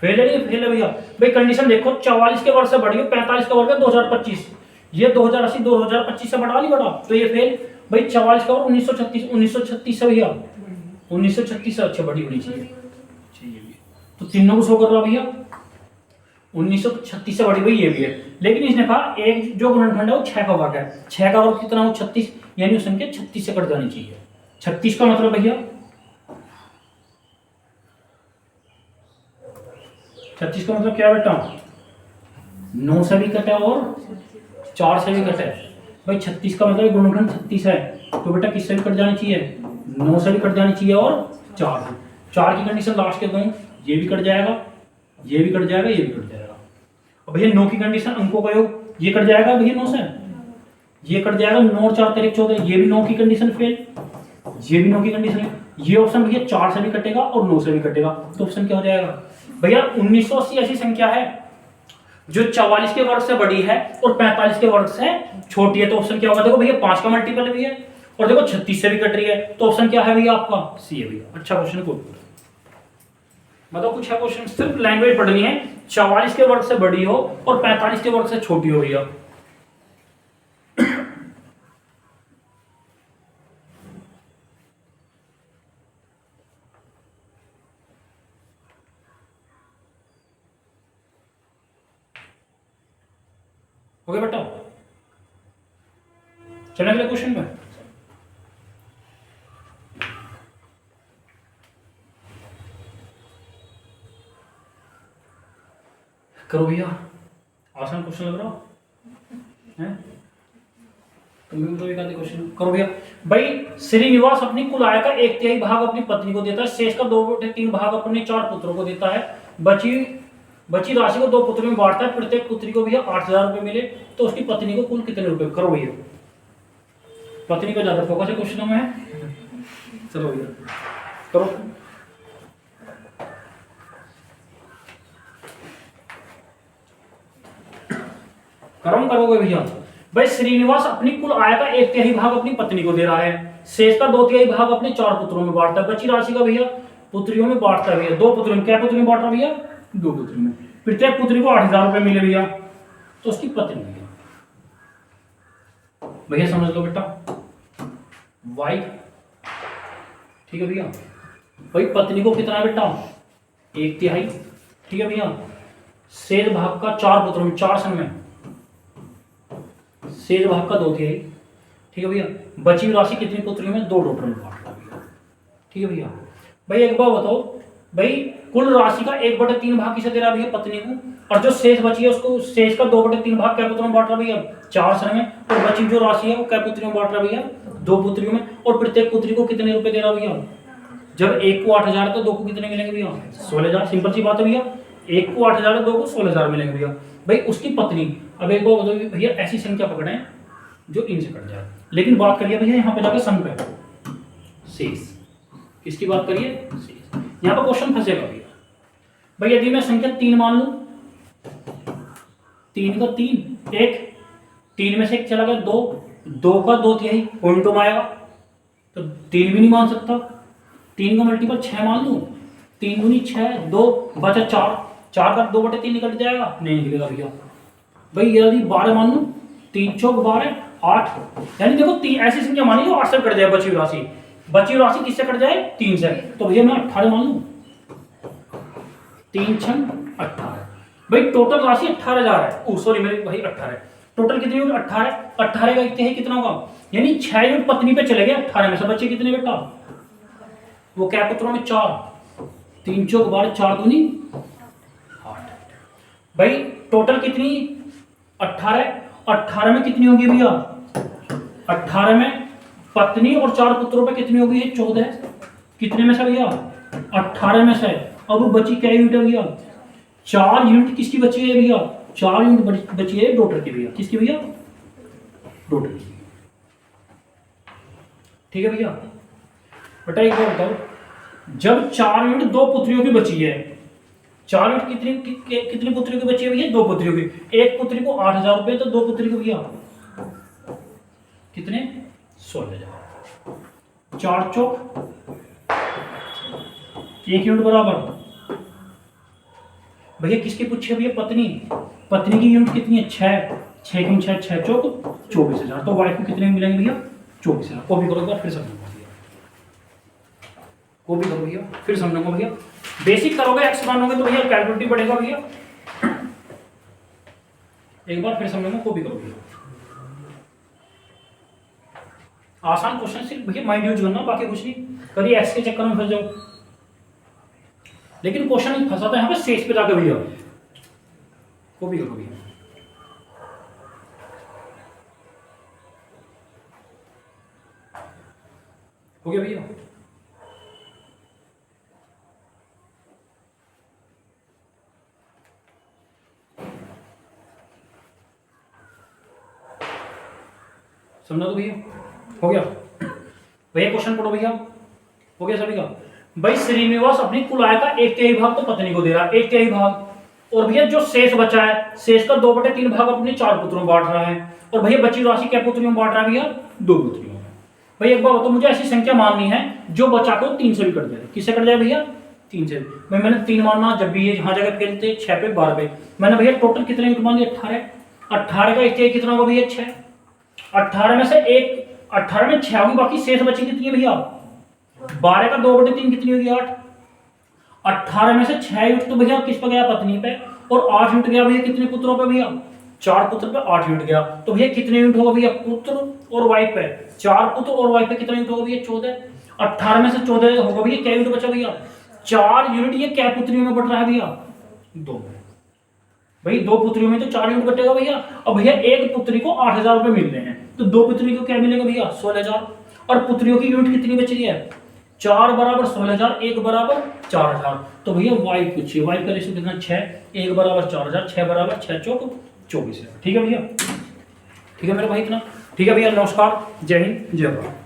फेल है, ये फेल है भैया। भाई कंडीशन देखो, 44 के वर्ग से बड़ी हो, 45 का वर्ग है 2025, ये 2080 2025 से बड़ा नहीं बड़ा, तो ये फेल। भाई 44 का वर्ग 1936 से भैया 1936 से अच्छा बड़ी होनी चाहिए, तो तीनों को शो कर रहा भैया 1936 से बड़ी, भाई ये भी है। लेकिन इसने कहा एक जो गुणनखंड है वो 6 का वर्ग है, 6 का वर्ग कितना हो? 36, यानी उस संख्या 36 से कट जानी चाहिए। 36 का मतलब भैया 36 का मतलब क्या बेटा? 9 से भी कटे और 4 से भी कटे। भाई 36 का मतलब गुणनखंड 36 है, तो बेटा किससे भी कट जानी चाहिए? 9 से भी कट जानी चाहिए और 4 से। 4 की कंडीशन लास्ट के दो, ये भी कट जाएगा, ये भी कट जाएगा, ये भी कट जाएगा। और भैया 9 की कंडीशन अंकों का योग, ये कट जाएगा भैया 9 से, ये कट जाएगा 9 और 4 तारीख 14, ये भी 9 की कंडीशन फेल, ये भी 9 की कंडीशन है। ये ऑप्शन भैया 4 से भी कटेगा और 9 से भी कटेगा, तो ऑप्शन क्या हो जाएगा भैया? 1980 ऐसी संख्या है जो 44 के वर्ग से बड़ी है और 45 के वर्ग से छोटी है, तो ऑप्शन क्या होगा? देखो भैया 5 का मल्टीपल भी है और देखो 36 से भी कट रही है, तो ऑप्शन क्या है भैया आपका? सी है भैया। अच्छा क्वेश्चन को मतलब कुछ है क्वेश्चन, सिर्फ लैंग्वेज पढ़नी है, 44 के वर्ग से बड़ी हो और 45 के वर्ग से छोटी हो भैया। ओके बेटा, चले अगले क्वेश्चन में। करो भैया, आसान क्वेश्चन लग रहा है? तो एक आधे क्वेश्चन करो भैया। भाई श्रीनिवास अपनी कुल आय का 1/3 भाग अपनी पत्नी को देता है, शेष का 2/3 भाग अपने 4 पुत्रों को देता है, बची राशि को 2 पुत्रों में बांटता है, प्रत्येक पुत्री को भैया 8,000 रुपए मिले, तो उसकी पत्नी को कुल कितने रुपए? करो भैया, पत्नी का ज्यादा फोकस है क्वेश्चनों में। चलो भैया करो। कर्म करोगे भैया। भाई श्रीनिवास अपनी कुल आय का 1/3 भाग अपनी पत्नी को दे रहा है, शेष का 2/3 भाग अपने 4 पुत्रों में बांटता है, बची राशि का भैया पुत्रियों में बांटता है भैया, 2 पुत्रियों में। क्या पुत्री में बांट रहा भैया? 2 पुत्री में। प्रत्येक पुत्री को 8,000 रुपए मिले भैया, तो उसकी पत्नी भैया, भैया समझ लो बेटा वाई, ठीक है भैया। भाई पत्नी को कितना बेटा? 1/3, ठीक है भैया। शेष भाग का 4 पुत्रों में, 4 सन में, शेष भाग का 2/3, ठीक है भैया। बची राशि कितनी पुत्रियों में? 2 टोटल में बांट रहा भैया, ठीक है भैया। भाई एक बार बताओ, भाई कुल राशि का 1/3 भाग किसे दे रहा भैया? पत्नी को, और जो शेष बची है उसको शेष का 2/3 भाग क्या पुत्रों में बांट रहा भैया? 4 सन में, और बची जो राशि है वो क्या पुत्रियों में बांट रहा भैया? 2 पुत्रियों में, और प्रत्येक पुत्री को कितने रुपए दे रहा भैया? जब एक को 8,000 तो 2 को कितने मिलेंगे भैया? 16,000। सिंपल सी बात है भैया, एक को 8,000 2 को 16,000 मिलेंगे भैया। भाई उसकी पत्नी, अब एक बार बताओ भैया ऐसी संख्या पकड़े जो इनसे कट जाए, लेकिन बात करिए भैया यहाँ पे जाकर सम पे, शेष किसकी बात करिए? शेष। यहाँ पर क्वेश्चन फंसेगा भैया। भाई यदि मैं संख्या 3 मान लूं, 3 का 3 1, 3 में से 1 चला गया 2, 2 का 2/3 पॉइंटों में आएगा, तो 3 भी नहीं मान सकता। 3 का मल्टीपल 6 मान लूं, 3 दूनी 6, 2 बचा 4, 4 का 2/3 निकल जाएगा, नहीं निकलेगा भैया। भाई यदि 12 मान लूं, 3 चौक 12 8, यानी देखो 3 ऐसी संख्या मानी जो 8 से कट जाए, बची राशि, बची राशि किससे कट जाए? 3 से, तो भैया मैं 18 मान लूं, 3 6 18। भाई टोटल राशि 18,000 है, ओ सॉरी मेरे भाई 18, टोटल कितनी होगी? 18, 18 का 1/3 कितना होगा? यानी 6 यूनिट पत्नी पे चले गए, 18 में से बच्चे कितने बेटा? वो क्या पुत्रों में? 4, 3 चौक 12, 4 दूनी 8। भाई टोटल कितनी? 18, 18 में कितनी होगी भैया? 18 में पत्नी और 4 पुत्रों पे कितनी होगी? 14, कितने में से भैया? 18 में से। अब वो बची क्या यूनिट है भैया? 4 यूनिट किसकी बची है भैया? 4 यूनिट बची है डॉटर की भैया, किसकी भैया? डॉटर की। ठीक है भैया। बेटा एक बार बताओ, जब 4 यूनिट 2 पुत्रियों की बची है, 4 यूनिट कितनी पुत्रियों की बची है भैया? 2 पुत्रियों की। एक पुत्री को 8,000 रुपये, तो 2 पुत्री को भैया कितने? 16,000। 4 चौक 1 यूनिट बराबर भैया किसकी पूछी है भैया? पत्नी। पत्नी की यूनिट कितनी है? 6। 6 की 6, 6 चौक 24,000। तो वाइफ को कितने मिलेंगे भैया? 24,000। कॉपी करो फिर समझूंगा भैया, कॉपी करो भैया फिर समझूंगा भैया। बेसिक करोगे, एक्स मानोगे तो भैया कैलकुलेटिव बढ़ेगा भैया। एक बार फिर समझूंगा, कॉपी करो भैया। आसान क्वेश्चन, सिर्फ भैया माइंड यूज करना, बाकी कुछ नहीं। कभी एक्स के चक्कर में फंस जाओ, लेकिन क्वेश्चन फंसाता है यहाँ पे शेष पे जाकर भैया। कॉपी करो भैया। हो गया भैया? समझा तो भैया? हो गया भैया? क्वेश्चन पढ़ो भैया। हो गया सभी का? भाई श्रीनिवास अपनी कुल आय का 1/3 भाग तो पत्नी को दे रहा है, 1/3 भाग। और भैया जो शेष बचा है, शेष का 2/3 भाग अपने 4 पुत्रों में बांट रहा है। और भैया बची राशि क्या पुत्रियों में बांट रहा है भैया? 2 पुत्रियों में। भाई एक बार तो मुझे ऐसी संख्या माननी है जो बचा को 3 से भी कट जाए। किससे कट जाए भैया? 3 से। भाई मैंने 3 मानना, जब भी ये यहाँ जगह फेलते 6 पे 12 पे। मैंने भैया टोटल कितने यूनिट मान लिया? 18। 18 का 1/3 कितना होगा भैया? 6। 18 में से 18 में 6 होगी, बाकी शेष बची कितनी है भैया? 12 का 2/3 कितनी होगी? 8। 18 में से 6 यूनिट तो भैया किस पे गया? पत्नी पे। और 8 यूनिट गया भैया कितने पुत्रों पे भैया? 4 पुत्र पे 8 यूनिट गया। तो भैया कितने यूनिट होगा भैया? पुत्र और वाइफ पे 4 पुत्र और वाइफ पे कितना यूनिट होगा भैया? 14। 18 में से 14 होगा भैया, क्या यूनिट बचा भैया? 4 यूनिट। ये क्या पुत्रियों में बढ़ रहा है भैया? 2 में। भाई 2 पुत्रियों में तो 4 यूनिट बटेगा भैया। अब भैया एक पुत्री को 8,000 रुपए मिल रहे हैं, तो 2 पुत्री को क्या मिलेगा भैया? 16,000। और पुत्रियों की यूनिट कितनी बच रही है? 4 बराबर 16,000, 1 बराबर 4,000। तो भैया वाइफ पूछिए, वाइफ का रेशो कितना? 6। 1 बराबर 4,000, 6 बराबर 6 चौक 24,000। ठीक है भैया? ठीक है मेरे भाई इतना? ठीक है भैया, नमस्कार, जय हिंद, जय भारत।